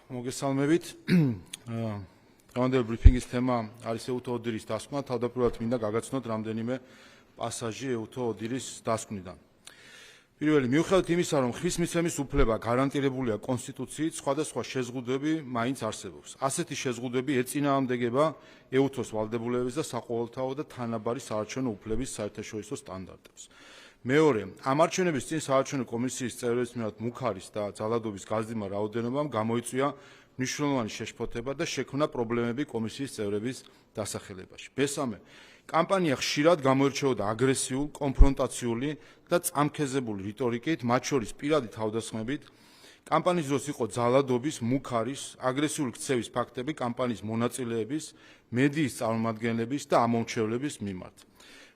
მოგესალმებით. დღევანდელი ბრიფინგის თემა არის ეუთო ოდირის დასკვნა. თავდაპირველად მინდა გაგაცნოთ რამდენიმე პასაჟი ეუთო ოდირის დასკვნიდან. პირველი, მიუხედავად იმისა, რომ ხმის მიცემის უფლება გარანტირებულია კონსტიტუციით, სხვადასხვა შეზღუდვები მაინც არსებობს. ასეთი შეზღუდვები ეწინააღმდეგება ეუთოს ვალდებულებების და საყოველთაო და თანაბარი საარჩევნო უფლების საერთაშორისო სტანდარტებს. მეორე, ამ არჩევნების წინ საარჩევნო კომისიის წევრების მიერ მუქარის და ძალადობის გაზრდილმა რაოდენობამ გამოიწვია მნიშვნელოვანი შეშფოთება და შექმნა პრობლემები კომისიის წევრების დასახელებაში. მესამე, კამპანია ხშირად გამოირჩეოდა აგრესიულ, კონფრონტაციული და წამქეზებული რიტორიკით, მათ შორის პირადი თავდასხმებით. კამპანიის დროს იყო ძალადობის, მუქარის, აგრესიული ქცევის ფაქტები კამპანიის მონაწილეების, მედიის წარმომადგენლების და ამომრჩევლების მიმართ.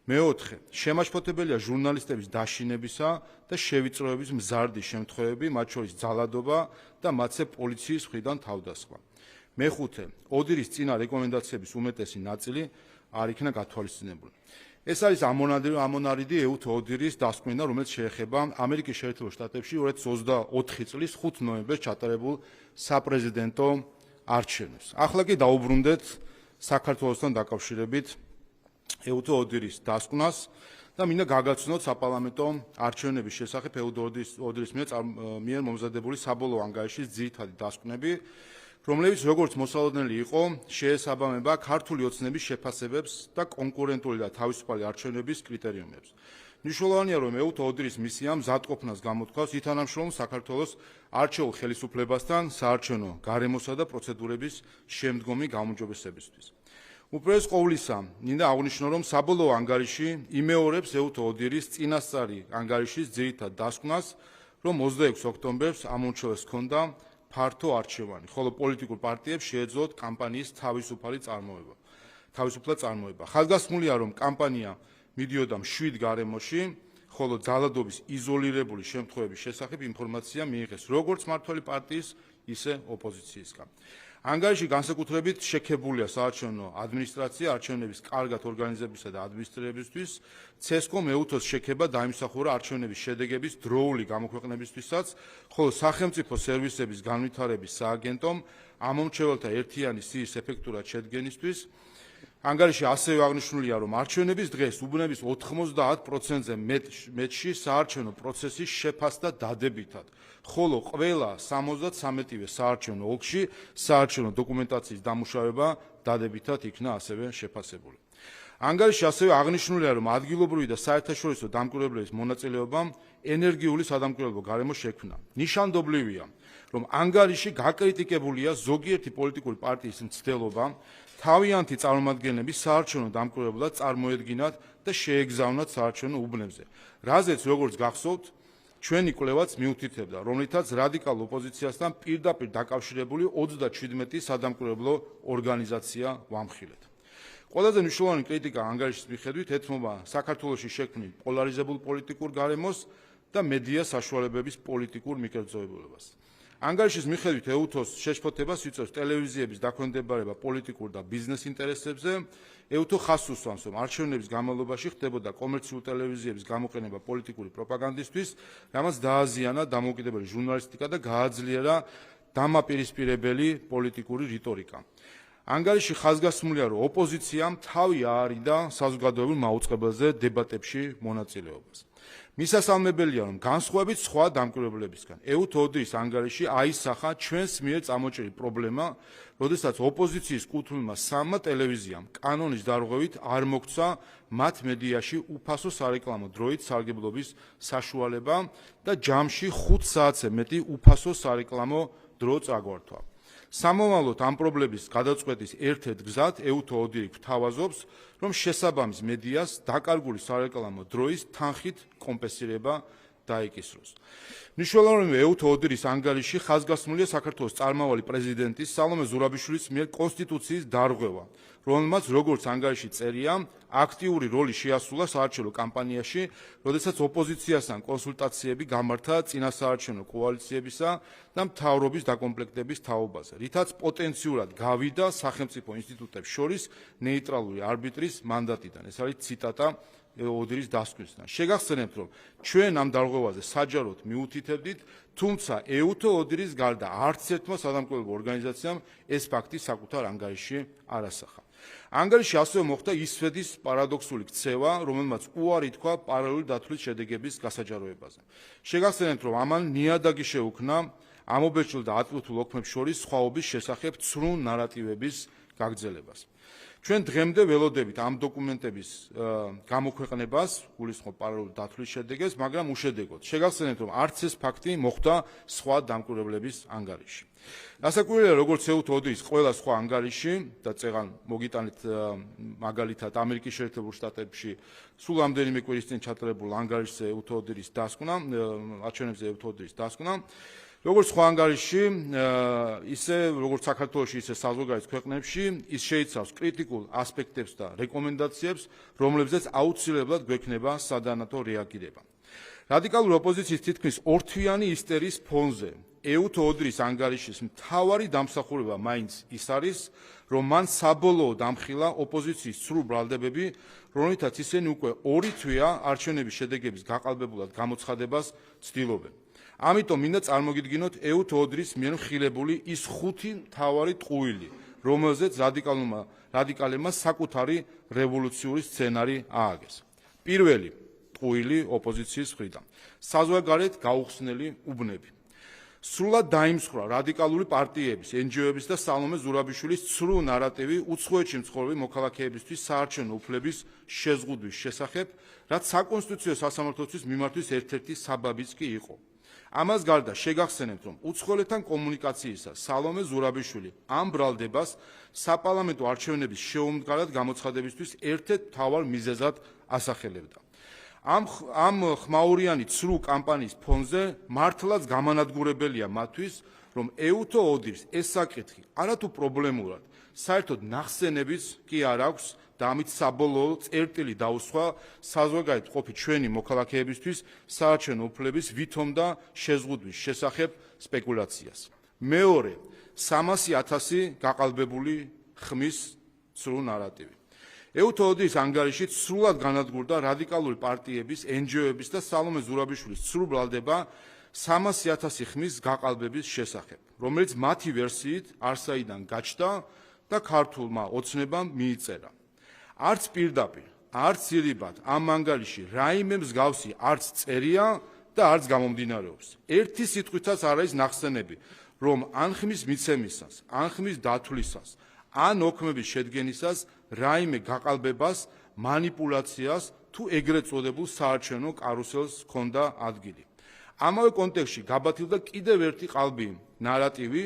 მეოთხე, შემაშფოთებელია ჟურნალისტების დაშინებისა და შევიწროების მზარდი შემთხვევები, მათ შორის ძალადობა და მათზე პოლიციის მხრიდან თავდასხმა. მეხუთე, ოდირის წინა რეკომენდაციების უმეტესი ნაწილი არ იქნა გათვალისწინებული. ეს არის ამონარიდი ეუთო ოდირის დასკვნა, რომელიც შეეხება ამერიკის შეერთებულ შტატებში 2024 წლის 5 ნოემბერს ჩატარებულ საპრეზიდენტო არჩევნებს. ახლა კი დაუბრუნდეთ საქართველოსთან დაკავშირებით ეუთო ოდირის დასკვნას და მინდა გაგაცნოთ საპარლამენტო არჩევნების შესახებ ეუთო ოდირის მიერ მომზადებული საბოლოო ანგარიშის ძირითადი დასკვნები, რომლებიც როგორც მოსალოდნელი იყო, შეესაბამება ქართული ოცნების შეფასებებს და კონკურენტული და თავისუფალი არჩევნების კრიტერიუმებს. მნიშვნელოვანია, რომ ეუთო ოდირის მისია მზადყოფნას გამოთქვას ითანამშრომლობს საქართველოს არჩეულ ხელისუფლებასთან საარჩევნო გარემოსა და პროცედურების შემდგომი გაუმჯობესებისთვის. უპირველეს ყოვლისა, მინდა აღნიშნო, რომ საბოლოო ანგარიში იმეორებს ეუთო ოდირის წინასწარი ანგარიშის ძირითად დასკვნას, რომ 26 ოქტომბერს ამომრჩევლებს ჰქონდა ფართო არჩევანი, ხოლო პოლიტიკურ პარტიებს შეეძლოთ კამპანიის თავისუფლად წარმოება. ხაზგასმულია, რომ კამპანია მიდიოდა მშვიდ გარემოში, ხოლო ძალადობის იზოლირებული შემთხვევების შესახებ ინფორმაცია მიიღეს როგორც მმართველი პარტიის, ისე ოპოზიციისგან. ანგარიში განსაკუთრებით შექებულია საარჩევნო ადმინისტრაცია არჩევნების კარგად ორგანიზებისა და ადმინისტრირებისთვის, ცესკომ ეუთოს შექება დაიმსახურა არჩევნების შედეგების დროული გამოქვეყნებისთვისაც, ხოლო სახელმწიფო სერვისების განვითარების სააგენტომ ამომრჩეველთა ერთიანი სიის ეფექტურად შედგენისთვის. ანგარიში ასევე აღნიშნულია, რომ არჩევნების დღეს უბნების 90%-ზე მეტში საარჩევნო პროცესი შეფასდა დადებითად, ხოლო ყველა 73-ვე საარჩევნო ოლქში საარჩევნო დოკუმენტაციის დამუშავება დადებითად იქნა ასევე შეფასებული. ანგარიში ასევე აღნიშნულია, რომ ადგილობრივი და საერთაშორისო დამკვირვებლების მონაწილეობამ ენერგიული სადამკვირვებლო გარემო შექმნა. ნიშანდობლივია, რომ ანგარიში გაკრიტიკებულია ზოგიერთი პოლიტიკური პარტიის მცდელობა თავიანთი წარმომადგენლები საარჩევნო დამკვირვებლად წარმოედგინათ და შეეგზავნათ საარჩევნო უბნებზე, რაზეც როგორც გახსოვთ, ჩვენი კვლევაც მიუთითებდა, რომლითაც რადიკალ ოპოზიციასთან პირდაპირ დაკავშირებული 37 სადამკვირვებლო ორგანიზაცია ვამხილეთ. ყველაზე მნიშვნელოვანი კრიტიკა ანგარიშის მიხედვით ეთმობა საქართველოში შექმნილ პოლარიზებულ პოლიტიკურ გარემოს და მედია საშუალებების პოლიტიკურ მიკერძოებულებას. ანგარიშის მიხედვით ეუთოს შეშფოთებას იწვევს ტელევიზიების დაქვემდებარება პოლიტიკურ და ბიზნეს ინტერესებზე. ეუთო ხაზს უსვამს, რომ არჩევნების განმავლობაში ხდებოდა კომერციული ტელევიზიების გამოყენება პოლიტიკური პროპაგანდისთვის, რამაც დააზიანა დამოუკიდებელი ჟურნალისტიკა და გააძლიერა დამაპირისპირებელი პოლიტიკური რიტორიკა. ანგარიში ხაზგასმულია, რომ ოპოზიციამ თავი აარიდა საზოგადოებრივ მაუწყებელზე დებატებში მონაწილეობას. მისასალმებელია, რომ განსხვავებით სხვა დამკვირვებლებისგან, ეუთო ოდირის ანგარიში აისახა ჩვენს მიერ წამოჭრილი პრობლემა, როდესაც ოპოზიციის კუთვნილმა სამმა ტელევიზიამ კანონის დარღვევით არ მოგცა მათ მედიაში უფასო სარეკლამო დროით სარგებლობის საშუალება და ჯამში 5 საათზე მეტი უფასო სარეკლამო დრო წაგვართვა. სამომავლოდ ამ პრობლემის გადაწყვეტის ერთ-ერთ გზად ეუთო ოდირი გვთავაზობს, რომ შესაბამის მედიას დაკარგული სარეკლამო დროის თანხით კომპენსირება დაიკისროს. მნიშვნელოვანია, რომ ეუთო ოდირის ანგარიში ხაზგასმულია საქართველოს წარმავალი პრეზიდენტის სალომე ზურაბიშვილის მიერ კონსტიტუციის დარღვევა, რომელმაც როგორც ანგარიში წერია, აქტიური როლი შეასრულა საარჩევნო კამპანიაში, როდესაც ოპოზიციასთან კონსულტაციები გამართა წინასაარჩევნო კოალიციებისა და მთავრობის დაკომპლექტების თაობაზე, რითაც პოტენციურად გავიდა სახელმწიფო ინსტიტუტებს შორის ნეიტრალური არბიტრის მანდატიდან. ეს არის ციტატა ოდირის დასკვნისგან. შეგახსენებთ, რომ ჩვენ ამ დარღვევაზე საჯაროდ მიუთითებდით, თუმცა ეუთო ოდირის გარდა არც ერთმა სადამკვირვებლო ორგანიზაციამ ეს ფაქტი საკუთარ ანგარიშში არ ასახა. ანგარიში ასევე მოხდა ისვედის პარადოქსული ქცევა, რომელმაც უარი თქვა პარალელური დათვლის შედეგების გასაჯაროებაზე. შეგახსენებთ, რომ ამან ნიადაგი შეუქმნა ამობეჭდილ და ატვირთულ ოქმებს შორის სხვაობის შესახებ ცრუ ნარატივების გაგრძელებას. ჩვენ დღემდე ველოდებით ამ დოკუმენტების გამოქვეყნებას, გულისხმობ პარალელური დათვლის შედეგებს, მაგრამ უშედეგოდ. შეგახსენებთ, რომ არც ეს ფაქტი მოხდა სხვა დამკვირვებლების ანგარიში. დასაკვირველია, როგორც ეუთო ოდირის ყველა სხვა ანგარიში და წეღან მოგიტანეთ მაგალითად ამერიკის შეერთებულ შტატებში სულ რამდენიმე კვირის წინ ჩატარებულ ანგარიშზე ეუთო ოდირის დასკვნა, არჩევნებზე ეუთო ოდირის დასკვნა, როგორც სხვა ანგარიში, ისე როგორც საქართველოში, ისე საზღვარგარეთ ქვეყნებში, ის შეიცავს კრიტიკულ ასპექტებს და რეკომენდაციებს, რომლებზეც აუცილებლად გვექნება სადანათო რეაგირება. რადიკალური ოპოზიციის თითქმის ორთვიანი ისტერიის ფონზე ეუთო ოდირის ანგარიშის მთავარი დამსახურება მაინც ის არის, რომ მან საბოლოოდ ამხილა ოპოზიციის ცრუ ბრალდებები, რომლითაც ისინი უკვე 2 თვეა არჩევნების შედეგების გაყალბებულად გამოცხადებას ცდილობენ. ამიტომ მინდა წარმოგიდგინოთ ეუთო ოდირის მიერ მხილებული ის 5 მთავარი ტყუილი, რომელზეც რადიკალებმა საკუთარი რევოლუციური სცენარი ააგეს. პირველი ტყუილი ოპოზიციის მხრიდან. საზღვარგარეთ გაუხსნელი უბნები. სრულად დაიმსხვრა რადიკალური პარტიების, NGO-ების და სალომე ზურაბიშვილის ცრუ ნარატივი უცხოეთში მცხოვრები მოქალაქეებისთვის საარჩევნო უფლების შეზღუდვის შესახებ, რაც საკონსტიტუციო სასამართლოსთვის მიმართვის ერთ-ერთი საბაბიც კი იყო. ამას გარდა შეგახსენებთ, რომ უცხოელთან კომუნიკაციისა სალომე ზურაბიშვილი ამ ბრალდებას საპარლამენტო არჩევნების შეუმდგარად გამოცხადებისთვის ერთ-ერთ მთავარ მიზეზად ასახელებდა. ამ ხმაურიანი ცრუ კამპანიის ფონზე მართლაც გამანადგურებელია მათთვის, რომ ეუთო ოდირს ეს საკითხი არათუ პრობლემურად, საერთოდ ნახსენებიც კი არ აქვს და ამით საბოლოო წერტილი დაუსვა საზღვარგარეთ ყოფი ჩვენი მოქალაქეებისთვის საარჩევნო უფლების ვითომ და შეზღუდვის შესახებ სპეკულაციას. მეორე, 300,000 გაყალბებული ხმის ცრუ ნარატივი. ეუთო ოდირის ანგარიში სრულად განადგურდა რადიკალური პარტიების, NGO-ების და სალომე ზურაბიშვილის ცრუ ბრალდება 300,000 ხმის გაყალბების შესახებ, რომელიც მათი ვერსიით არსაიდან გაჩნდა და ქართულმა ოცნებამ მიიწერა. არც პირდაპირ, არც ძირიბად ამ ანგარიში რაიმე მსგავსი არც წერია და არც გამომდინარეობს. ერთი სიტყვითაც არ არის ნახსენები, რომ ან ხმის მიცემისას, ან ხმის დათვლისას, ან ოქმების შედგენისას რაიმე გაყალბებას, მანიპულაციას თუ ეგრეთ წოდებულ საარჩევნო კარუსელს ჰქონდა ადგილი. ამავე კონტექსტში გაბათილდა კიდევ ერთი ყალბი ნარატივი,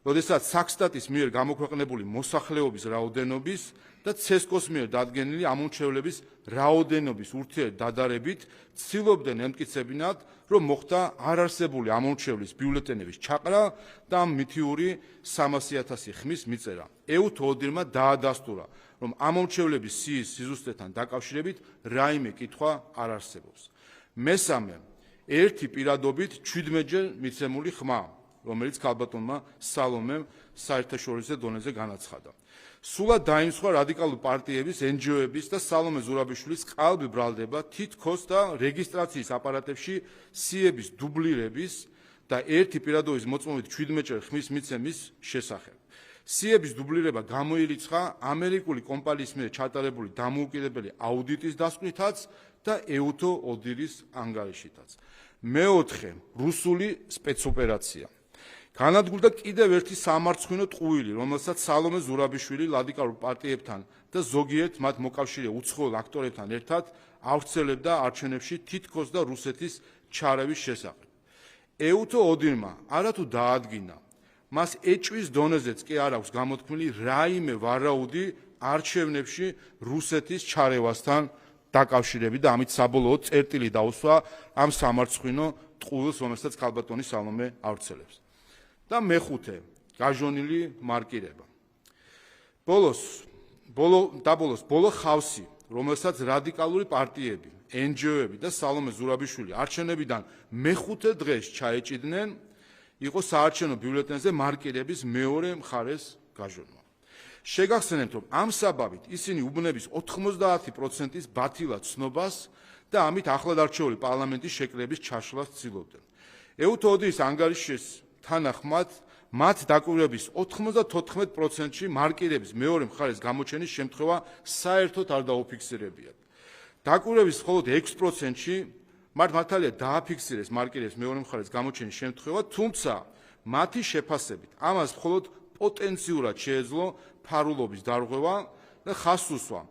როდესაც საქსტატის მიერ გამოქვეყნებული მოსახლეობის რაოდენობის და ცესკოს მიერ დადგენილი ამომრჩევლების რაოდენობის ურთიერთდადარებით ცდილობდნენ ემტკიცებინათ, რომ მოხდა არარსებული ამომრჩევლის ბიულეტენების ჩაყრა და მითიური 300,000 ხმის მიწერა. ეუთო ოდირმა დაადასტურა, რომ ამომრჩევლების სიის სიზუსტეთან დაკავშირებით რაიმე კითხვა არ არსებობს. მესამე, ერთი პირადობით 17-ჯერ მიცემული ხმა, რომელიც ქალბატონმა სალომემ საერთაშორისო დონეზე განაცხადა. სულად დაიმსხვრა რადიკალური პარტიების, NGO-ების და სალომე ზურაბიშვილის ყალბი ბრალდება თითქოს და რეგისტრაციის აპარატებში სიების დუბლირების და ერთი პირადობის მოწმობით 17-ჯერ ხმის მიცემის შესახებ. სიების დუბლირება გამოირიცხა ამერიკული კომპანიის მიერ ჩატარებული დამოუკიდებელი აუდიტის დასკვნითაც და ეუთო ოდირის ანგარიშითაც. მეოთხე, რუსული სპეცოპერაცია. განადგურდა კიდევ ერთი სამარცხვინო ტყუილი, რომელსაც სალომე ზურაბიშვილი რადიკალურ პარტიებთან და ზოგიერთ მათ მოკავშირე უცხოელ აქტორებთან ერთად ავრცელებდა არჩევნებში თითქოს და რუსეთის ჩარევის შესახებ. ეუთო ოდირმა არათუ დაადგინა, მას ეჭვის დონეზეც კი არ აქვს გამოთქმული რაიმე ვარაუდი არჩევნებში რუსეთის ჩარევასთან დაკავშირებით და ამით საბოლოოდ წერტილი დაუსვა ამ სამარცხვინო ტყუილს, რომელსაც ქალბატონი სალომე ავრცელებს. და მეხუთე, გაჟონილი მარკირება. ბოლო ხავსი, რომელსაც რადიკალური პარტიები, NGO-ები და სალომე ზურაბიშვილი არჩევნებიდან მეხუთე დღეს ჩაეჭიდნენ, იყო საარჩევნო ბიულეტენზე მარკირების მეორე მხარეს გაჟონვა. შეგახსენებთ, რომ ამ საბაბით ისინი უბნების 90%-ის ბათილად ცნობას და ამით ახლად არჩეული პარლამენტის შეკრების ჩაშლას ცდილობდნენ. ეუთოდის ანგარიშის თანახმად მათ დაკვირვების 94%-ში მარკირების მეორე მხარეს გამოჩენის შემთხვევა საერთოდ არ დაუფიქსირებიათ. დაკვირვების მხოლოდ 6%-ში მართალია დააფიქსირეს მარკირების მეორე მხარეს გამოჩენის შემთხვევა, თუმცა მათი შეფასებით ამას მხოლოდ პოტენციურად შეეძლო ფარულობის დარღვევა და ხასუსვა,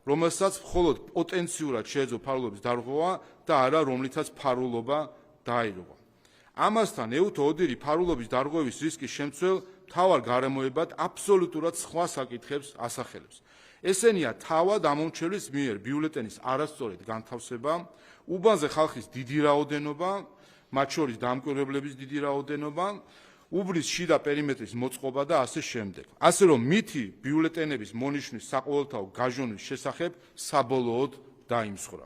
რომელსაც მხოლოდ პოტენციურად შეეძლო ფარულობის დარღვევა და არა რომლითაც ფარულობა დაირღვა. ამასთან ეუთო ოდირი ფარულობის დარღვევის რისკის შემცველ მთავარ გარემოებად აბსოლუტურად სხვა საკითხებს ასახელებს. ესენია თავად ამომრჩევის მიერ ბიულეტენის არასწორად განთავსება, უბანზე ხალხის დიდი რაოდენობა, მათ შორის დამკვირვებლების დიდი რაოდენობა, უბნის შიდა პერიმეტრის მოწყობა და ასე შემდეგ. ასე რომ მითი ბიულეტენების მონიშნის საყოველთაო გაჟონვის შესახებ საბოლოოდ დაიმსხვრა.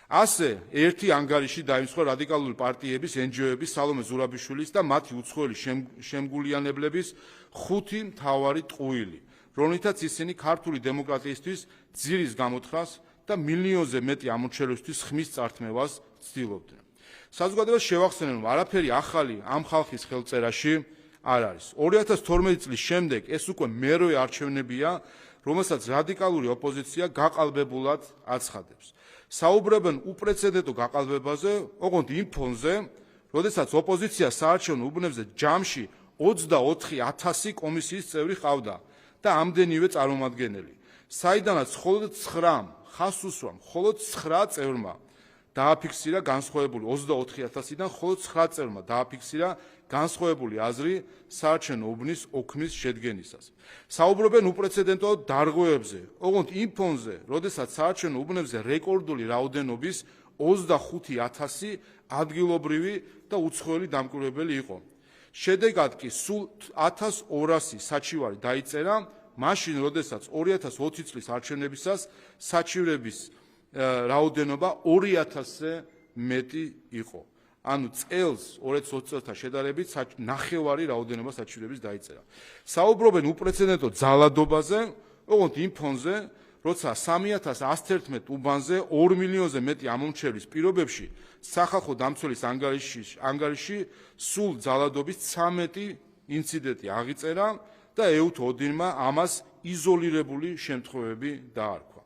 ასე ერთი ანგარიში დაიმსხვრა რადიკალური პარტიების, NGO-ების, სალომე ზურაბიშვილის და მათი უცხოელი შემგულიანებლების 5 მთავარი ტყუილი, რომლითაც ისინი ქართული დემოკრატიისთვის ძირის გამოთხრას და მილიონზე მეტი ამორჩევლისთვის ხმის წართმევას ცდილობდნენ. საზოგადოებას შევახსენებ, რომ არაფერი ახალი ამ ხალხის ხელწერაში არ არის. 2012 წლის შემდეგ ეს უკვე მერვე არჩევნებია, რომელსაც რადიკალური ოპოზიცია გაყალბებულად აცხადებს. საუბრობენ უპრეცედენტო გაყალბებაზე, ოღონდ იმ ფონზე, როდესაც ოპოზიცია საარჩევნო უბნებზე ჯამში 24,000 კომისიის წევრი ყავდა და ამდენივე წარმომადგენელი, საიდანაც მხოლოდ 9 ხასუსვამ, მხოლოდ 9 წევრმა დააფიქსირა განსხვავებული 24,000-დან მხოლოდ 9 წევრმა დააფიქსირა განსხვავებული აზრი საარჩევნო უბნის ოქმის შედგენისას. საუბრობენ უპრეცედენტო დარღვევებზე, ოღონდ იმ ფონზე, როდესაც საარჩევნო უბნებზე რეკორდული რაოდენობის 25,000 ადგილობრივი და უცხოელი დამკვირვებელი იყო. შედეგად კი სულ 1200 საჩივარი დაიწერა, მაშინ, როდესაც 2020 წლის არჩევნებისას საჩივრების რაოდენობა 2000-ზე მეტი იყო. ანუ წელს 2020 წელთან შედარებით ნახევარი რაოდენობა საჩივრების დაიწერა. საუბრობენ უპრეცედენტო ძალადობაზე, ოღონდ იმ ფონზე, როცა 3111 უბანზე 2 მილიონზე მეტი ამომრჩევლის პირობებში სახალხო დამცველის ანგარიში სულ ძალადობის 13 ინციდენტი აღიწერა და ეუთო ოდინმა ამას იზოლირებული შემთხვევები დაარქვა.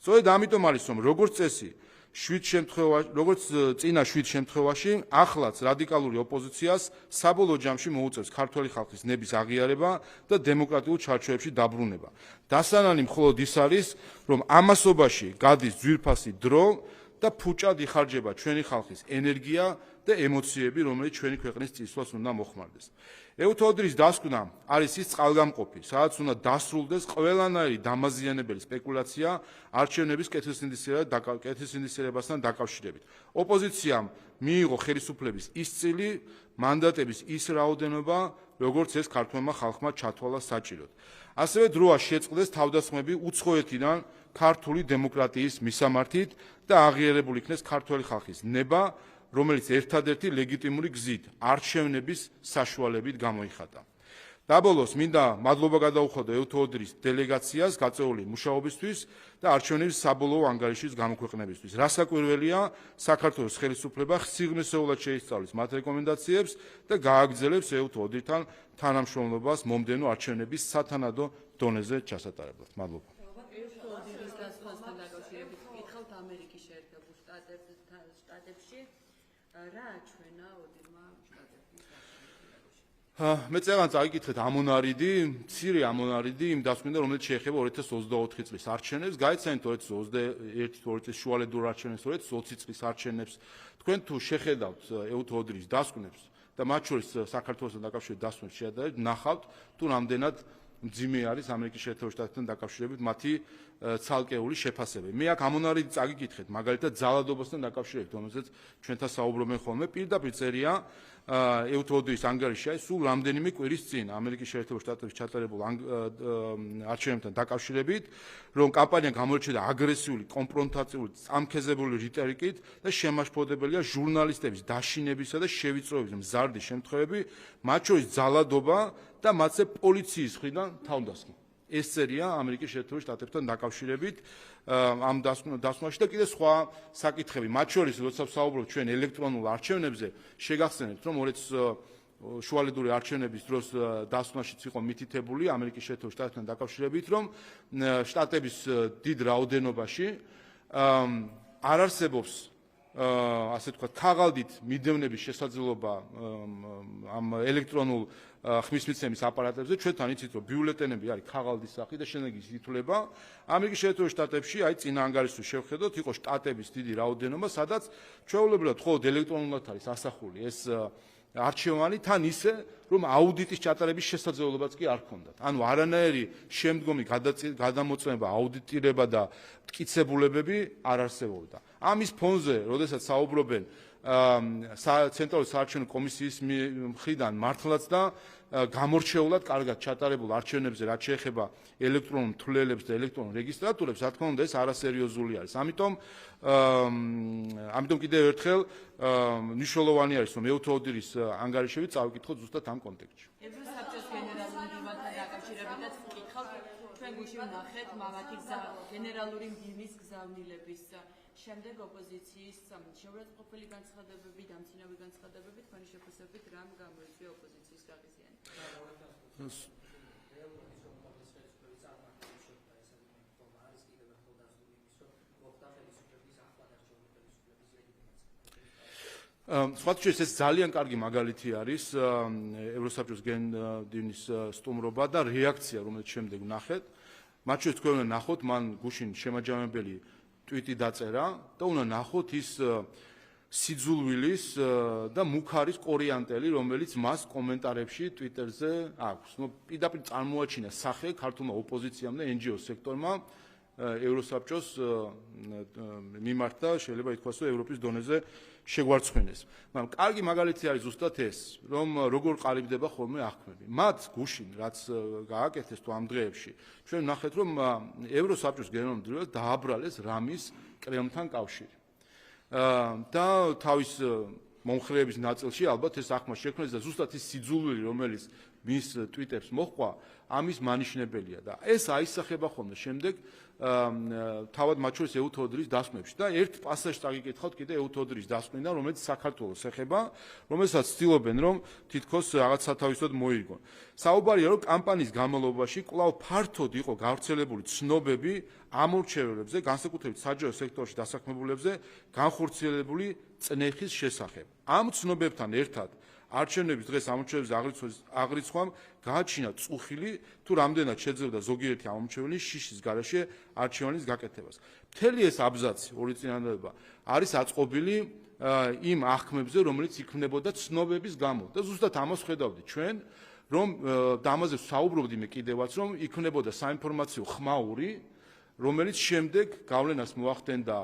სწორედ ამიტომ არის, რომ როგორც წესი, როგორც წინა 7 შემთხვევაში, ახლაც რადიკალური ოპოზიციას საბოლოო ჯამში მოუწევს ქართველი ხალხის ნების აღიარება და დემოკრატიულ ჩარჩოებში დაბრუნება. დასანანი მხოლოდ ის არის, რომ ამასობაში გადის ძვირფასი დრო და ფუჭად იხარჯება ჩვენი ხალხის ენერგია და ემოციები, რომელიც ჩვენი ქვეყნის წინსვლას უნდა მოხმარდეს. ეუთო ოდირის დასკვნა არის ის წყალგამყოფი, სადაც უნდა დასრულდეს ყველანაირი დამაზიანებელი სპეკულაცია არჩევნების კეთილსინდისიერებასთან დაკავშირებით. ოპოზიციამ მიიღო ხელისუფლების ის წილი, მანდატების ის რაოდენობა, როგორც ეს ქართველმა ხალხმა ჩათვალა საჭიროდ. ასევე დროა შეწყდეს თავდასხმები უცხოეთიდან ქართული დემოკრატიის მისამართით და აღიარებული იქნეს ქართველი ხალხის ნება, რომელიც ერთადერთი ლეგიტიმური გზით არჩევნების საშუალებით გამოიხატა. დაბოლოს მინდა მადლობა გადაუხადო ეუთო ოდირის დელეგაციას გაწეული მუშაობისთვის და არჩევნების საბოლოო ანგარიშის გამოქვეყნებისთვის. რასაკვირველია, საქართველოს ხელისუფლება სიღრმისეულად შეისწავლის მათ რეკომენდაციებს და გააგრძელებს ეუთო ოდირთან თანამშრომლობას მომდევნო არჩევნების სათანადო დონეზე ჩასატარებლად. მადლობა. რა ჩვენა ოდირმა შტატებში? მე წეგან წაიკითხეთ ამონარიდი, მცირე ამონარიდი იმ დასკვნა, რომელიც შეეხება 2024 წლის არჩევნებს, გაიცანით 2021 წლის შუალედურ არჩევნებს, 2020 წლის არჩევნებს. თქვენ თუ შეხედავთ ეუთო ოდირის დასკვნებს და მათ შორის საქართველოსთან დაკავშირებით დასკვნებს შეადარებთ, ნახავთ თუ რამდენად მძიმე არის ამერიკის შეერთებულ შტატებთან დაკავშირებით მათი ცალკეული შეფასებები. მე აქ ამონარიდი წაგიკითხეთ, მაგალითად ძალადობასთან დაკავშირებით, რომელზეც ჩვენთან საუბრობენ ხოლმე, პირდაპირ წერია ეუთო ოდირის ანგარიშში, სულ რამდენიმე კვირის წინ ამერიკის შეერთებულ შტატებში ჩატარებულ არჩევნებთან დაკავშირებით, რომ კამპანია გამოირჩეოდა აგრესიული, კონფრონტაციული, წამქეზებული რიტორიკით და შემაშფოთებელია ჟურნალისტების დაშინებისა და შევიწროების მზარდი შემთხვევები, მათ შორის ძალადობა და მათზე პოლიციის მხრიდან თავდასხმა. ეს წერია ამერიკის შეერთებულ შტატებთან დაკავშირებით ამ დასკვნაში და კიდე სხვა საკითხები. მათ შორის, როცა ვსაუბრობთ ჩვენ ელექტრონულ არჩევნებზე, შეგახსენებთ, რომ ორეც შუალედური არჩევნების დროს დასკვნაშიც იყო მითითებული ამერიკის შეერთებულ შტატებთან დაკავშირებით, რომ შტატების დიდ რაოდენობაში არ არსებობს ასე ვთქვათ, ქაღალდით მიდევნების შესაძლებლობა ამ ელექტრონულ ხმისმიცემის აპარატებზე. ჩვენთან იცით, რომ ბიულეტენები არის ქაღალდის სახით და შემდეგი ითვლება. ამერიკის შეერთებულ შტატებში, აი წინა ანგარიშს შევხედოთ, იყო შტატების დიდი რაოდენობა, სადაც ჩვეულებრივად მხოლოდ ელექტრონულად არის ასახული ეს არჩევანი, თან ისე, რომ აუდიტის ჩატარების შესაძლებლობაც კი არ ჰქონდათ. ანუ არანაირი შემდგომი გადამოწმება, აუდიტირება და მტკიცებულებები არ არსებობდა. ამის ფონზე, როდესაც საუბრობენ ცენტრალური საარჩევნო კომისიის მხრიდან მართლაც და გამორჩეულად კარგად ჩატარებულ არჩევნებზე, რაც შეეხება ელექტრონულ მთლელებს და ელექტრონულ რეგისტრატურებს, რა თქმა უნდა, ეს არასერიოზული არის. ამიტომ კიდევ ერთხელ მნიშვნელოვანი არის, რომ ეუთო ოდირის ანგარიშები წავიკითხოთ ზუსტად ამ კონტექსტში. ევროსაბჭოს გენერალური მდივანთან დაკავშირებითაც ვკითხავთ, ჩვენ გუშინ ვნახეთ მამათი გენერალური მდივნის გზავნილების შემდეგ ოპოზიციის შეურაცხყოფილი განცხადებები, დამცინავი განცხადებები, თქვენი შეფასებით რამ გამოიწვია ოპოზიციის გაღიზიანება? სხვათა შორის ეს ძალიან კარგი მაგალითი არის ევროსაბჭოს გენდივნის სტუმრობა და რეაქცია, რომელიც შემდეგ ვნახეთ. მათ შორის თქვენ უნდა ნახოთ, მან გუშინ შემაჯამებელი ტვიტი დაწერა და უნდა ნახოთ ის სიძულვილის და მუქარის კორიანტელი, რომელიც მას კომენტარებში ტვიტერზე აქვს. პირდაპირ წარმოაჩინა სახე ქართულმა ოპოზიციამ და NGO სექტორმა ევროსაბჭოს მიმართ და შეიძლება ითქვას, რომ ევროპის დონეზე შეგვარცხინეს. მაგრამ კარგი მაგალითი არის ზუსტად ეს, რომ როგორ ყალიბდება ხოლმე აღქმები. მათ გუშინ რაც გააკეთეს თუ ამ დღეებში, ჩვენ ვნახეთ, რომ ევროსაბჭოს გენერალურ მდივანს დააბრალეს რამის კრემლთან კავშირი. და თავის მომხრეების ნაწილში ალბათ ეს აღქმა შექმნეს და ზუსტად ის სიძულვილი, რომელიც მის ტვიტებს მოჰყვა, ამის მანიშნებელია და ეს აისახება ხოლმე შემდეგ თავად მათ შორის ეუთო ოდრის დასკვნებში და ერთ პასაჟს წაგიკითხავთ კიდე ეუთო ოდრის დასკვნიდან, რომელიც საქართველოს ეხება, რომელსაც ცდილობენ, რომ თითქოს რაღაც სათავისოდ მოიგონ. საუბარია, რომ კამპანიის განმავლობაში კვლავ ფართოდ იყო გავრცელებული ცნობები ამორჩევლებზე, განსაკუთრებით საჯარო სექტორში დასაქმებულებზე განხორციელებული წნეხის შესახებ. ამ ცნობებთან ერთად არჩევნების დღეს ამორჩევლებზე აღრიცხვამ გააჩინა წუხილი, თუ რამდენად შეძლებდა ზოგიერთი ამორჩევლის შიშის გარეშე არჩევანის გაკეთებას. მთელი ეს აბზაცი, ორი წინადადება, არის აწყობილი იმ აღქმებზე, რომელიც იქმნებოდა ცნობების გამო. და ზუსტად ამას ხედავდი ჩვენ, რომ და ამაზე საუბრობდი მე კიდევაც, რომ იქმნებოდა საინფორმაციო ხმაური, რომელიც შემდეგ გავლენას მოახდენდა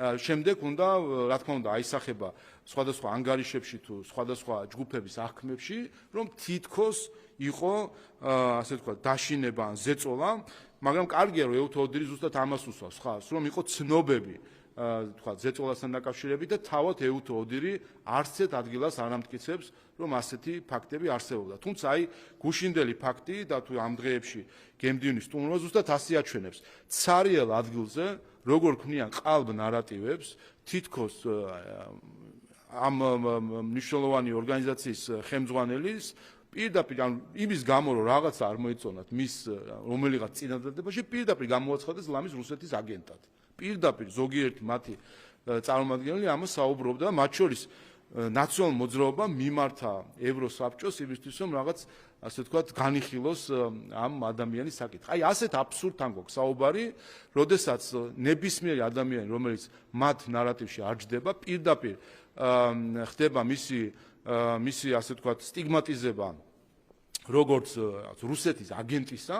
შემდეგ უნდა, რა თქმა უნდა, აისახება სხვადასხვა ანგარიშებში თუ სხვადასხვა ჯგუფების აღქმებში, რომ თითქოს იყო, ასე ვთქვათ, დაშინება ან ზეწოლა, მაგრამ კარგია, რომ ეუთო ოდირი ზუსტად ამას უსვავს ხაზს, რომ იყო ცნობები, თქვა, ზეწოლასთან დაკავშირებით და თავად ეუთო ოდირი არცეთ ადგილას არ ამტკიცებს, რომ ასეთი ფაქტები არსებობდა. თუმცა აი გუშინდელი ფაქტი და თუ ამ დღეებში გემდივნის სტუმრობა ზუსტად ასე აჩვენებს. ცარიელ ადგილზე როგორ ქმნიან ყალბ ნარატივებს, თითქოს ამ მნიშვნელოვანი ორგანიზაციის ხელმძღვანელის პირდაპირ იმის გამო, რომ რაღაცა არ მოეწონათ მის რომელიღაც წინადადებაში, პირდაპირ გამოაცხადეს ლამის რუსეთის აგენტად. პირდაპირ ზოგიერთი მათი წარმომადგენელი ამას საუბრობდა, მათ შორის ნაციონალურ მოძრაობამ მიმართა ევროსაბჭოს იმისთვის, რომ რაღაც ასე ვთქვათ, განიხილოს ამ ადამიანის საკითხი. აი ასეთ აბსურდთან გვაქვს საუბარი, როდესაც ნებისმიერი ადამიანი, რომელიც მათ ნარატივში არ ჯდება, პირდაპირ ხდება მისი ასე ვთქვათ, სტიგმატიზება როგორც რუსეთის აგენტისა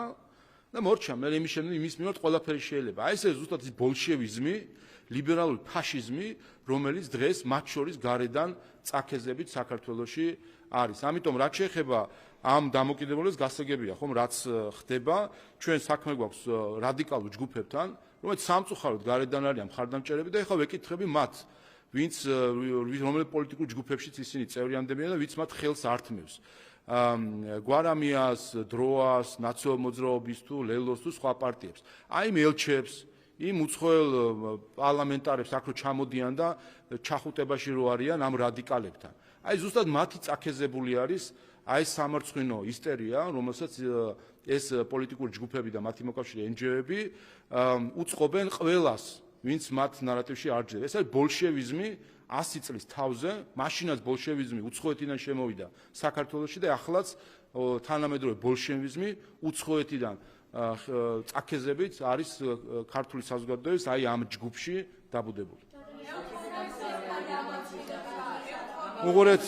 და მორჩა მე იმის მიმართ ყველაფერი შეიძლება. აი ეს ზუსტად ის ბოლშევიზმი, ლიბერალური ფაშიზმი, რომელიც დღეს მათ შორის გარედან წაქეზებით საქართველოში არის. ამიტომ რაც შეეხება ამ დამოკიდებულებას გასაგებია, ხომ, რაც ხდება, ჩვენ საქმე გვაქვს რადიკალურ ჯგუფებთან, რომელიც სამწუხაროდ გარედან არიან მხარდამჭერები და ეხლა ვეკითხები მათ, ვინც რომელ პოლიტიკურ ჯგუფებშიც ისინი წევრიანდებიან და ვინც მათ ხელს ართმევს. გვარამიას, დროას, ნაციონალ მოძრაობის თუ ლელოს თუ სხვა პარტიებს. აი იმ ელჩებს, იმ უცხოელ პარლამენტარებს აქ რო ჩამოდიან და ჩახუტებაში რო არიან ამ რადიკალებთან. აი ზუსტად მათი წაქეზებული არის აი სამარცხვინო ისტერია, რომელსაც ეს პოლიტიკური ჯგუფები და მათი მოკავშირე NGO-ები უწყობენ ყველას, ვინც მათ ნარატივში არ ჯდება. ეს არის ბოლშევიზმი 100 წლის თავზე, მაშინაც ბოლშევიზმი უცხოეთიდან შემოვიდა საქართველოში და ახლაც თანამედროვე ბოლშევიზმი უცხოეთიდან წაქეზებით არის ქართული საზოგადოების აი ამ ჯგუფში დაბუდებული. უღურეთ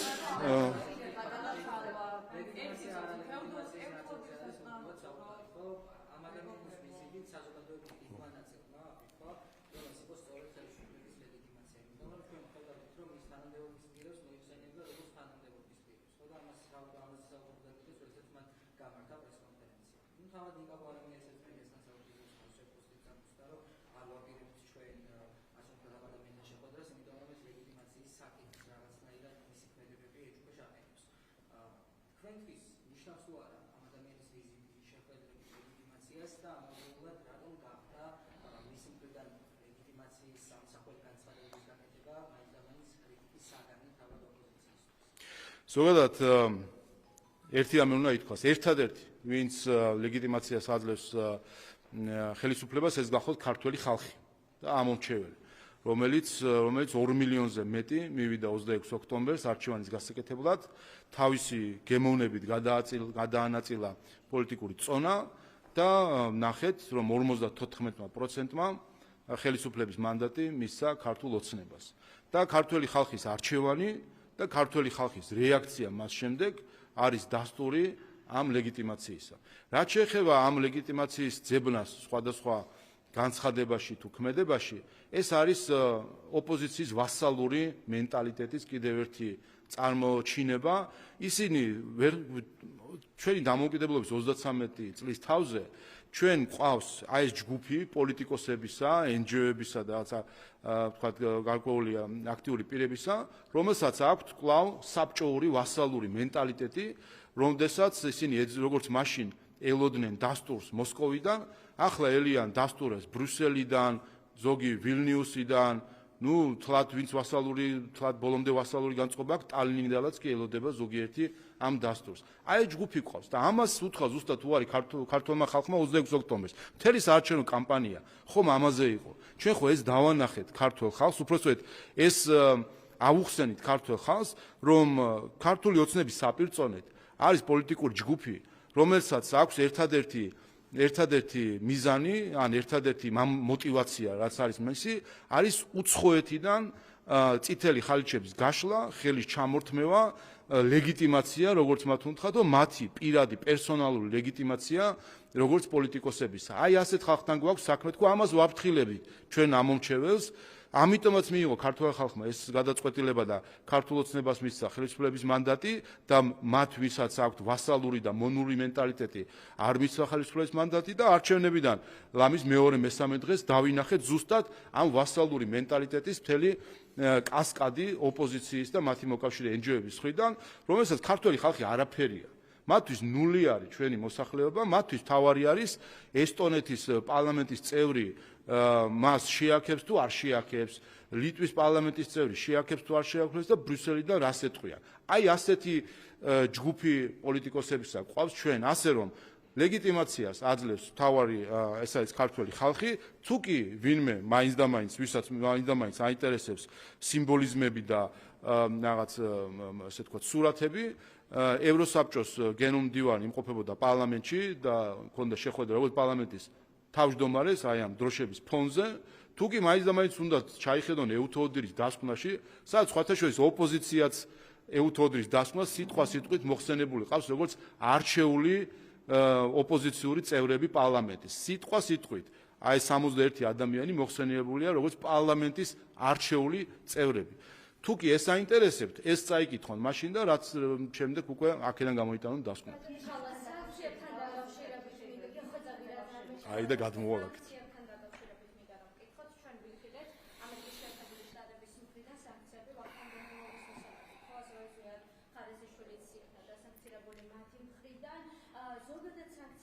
ზოგადად ერთი რამე უნდა ითქვას, ერთადერთი ვინც ლეგიტიმაციას აძლევს ხელისუფლებას ეს გახოთ ქართველი ხალხი და ამომრჩეველი, რომელიც 2 მილიონზე მეტი მივიდა 26 ოქტომბერს არჩევანის გასაკეთებლად, თავისი გემოვნებით გადაანაწილა პოლიტიკური წონა და ნახეთ, რომ 54%-მა ხელისუფლების მანდატი მისცა ქართულ ოცნებას. და ქართველი ხალხის არჩევანი და ქართველი ხალხის რეაქცია მას შემდეგ არის დასტური ამ ლეგიტიმაციისა. რაც შეეხება ამ ლეგიტიმაციის ძებნას სხვადასხვა განცხადებაში თუ ქმედებაში, ეს არის ოპოზიციის ვასალური მენტალიტეტის კიდევ ერთი წარმოჩინება. ისინი ჩვენი დამოუკიდებლობის 33 წლის თავზე ჩვენ ყავს აი ეს ჯგუფი პოლიტიკოსებისა, NGO-ებისა და თქვათ გარკვეული აქტიური პირებისა, რომელსაც აქვთ კვლავ საბჭოური ვასალური მენტალიტეტი, რომელსაც ისინი როგორც მაშინ ელოდნენ დასტურს მოსკოვიდან, ახლა ელიან დასტურს ბრიუსელიდან, ზოგი ვილნიუსიდან, ну, თლად ვინც ვასალური, თლად ბოლომდე ვასალური განწყობა აქვს, ტალინიდანაც კი ელოდება ზოგიერთი ამ დასტურს. აი ჯგუფი ყავს და ამას უთხრა ზუსტად უარი ქართულმა ხალხმა 26 ოქტომბერს. მთელი საარჩევნო კამპანია ხომ ამაზე იყო. ჩვენ ხო ეს დავანახეთ ქართულ ხალხს, უпростоეთ ეს ავუხსენით ქართულ ხალხს, რომ ქართული ოცნების საპირწონედ არის პოლიტიკური ჯგუფი, რომელსაც აქვს ერთადერთი მიზანი, ან ერთადერთი мотивация, რაც არის მისი, არის უცხოეთიდან წითელი ხალიჩების გაშლა, ხელის ჩამორთმევა, ლეგიტიმაცია, როგორც მათ უნდათ, და მათი პირადი პერსონალური ლეგიტიმაცია, როგორც პოლიტიკოსებისა. აი ასეთ ხალხთან გვაქვს საქმე, თქო ამას ვაფრთხილებით ჩვენ ამომრჩეველს. ამიტომაც მიიღო ქართულ ხალხმა ეს გადაწყვეტილება და ქართულ ოცნებას მისცა ხელისუფლების მანდატი და მათ ვისაც აქვთ ვასალური და მონური მენტალიტეტი არ მისცა ხელისუფლების მანდატი და არჩევნებიდან ლამის მეორე მესამე დღეს დავინახეთ ზუსტად ამ ვასალური მენტალიტეტის მთელი კასკადი ოპოზიციის და მათი მოკავშირე NGO-ების მხრიდან, რომელსაც ქართველი ხალხი არაფერია. მათთვის ნული არის ჩვენი მოსახლეობა, მათთვის თავარი არის ესტონეთის პარლამენტის წევრი მას შეაქებს თუ არ შეაქებს, ლიტვის პარლამენტის წევრი შეაქებს თუ არ შეაქებს და ბრიუსელიდან რას ეტყვიან. აი ასეთი ჯგუფი პოლიტიკოსებისა გვყავს ჩვენ, ასე რომ ლეგიტიმაციას აძლევს თავარი ეს არის ქართველი ხალხი, თუ კი ვინმე მაინც და მაინც, ვისაც მაინც და მაინც აინტერესებს სიმბოლიზმები და რაღაც ასე თქვა სურათები, ევროსაბჭოს გენომდივანი იმყოფებოდა პარლამენტში და ჰქონდა შეხვედრა როგორც პარლამენტის თავმჯდომარეს აი ამ დროშების ფონზე, თუ კი მაინც და მაინც უნდა ჩაიხედონ ეუთოოდირის დასკვნაში, სადაც სხვათა შორის ოპოზიციაც ეუთოოდირის დასკვნას სიტყვით მოხსენებული ყავს როგორც არჩეული ოპოზიციური წევრები პარლამენტის. სიტყვით აი 61 ადამიანი მოხსენიებულია როგორც პარლამენტის არჩეული წევრები. თუ კი ეს აინტერესებთ, ეს წაიკითხონ მაშინ და რაც შემდეგ უკვე აქედან გამოიტანონ დასკვნა. აი და გადმოვალაგეთ.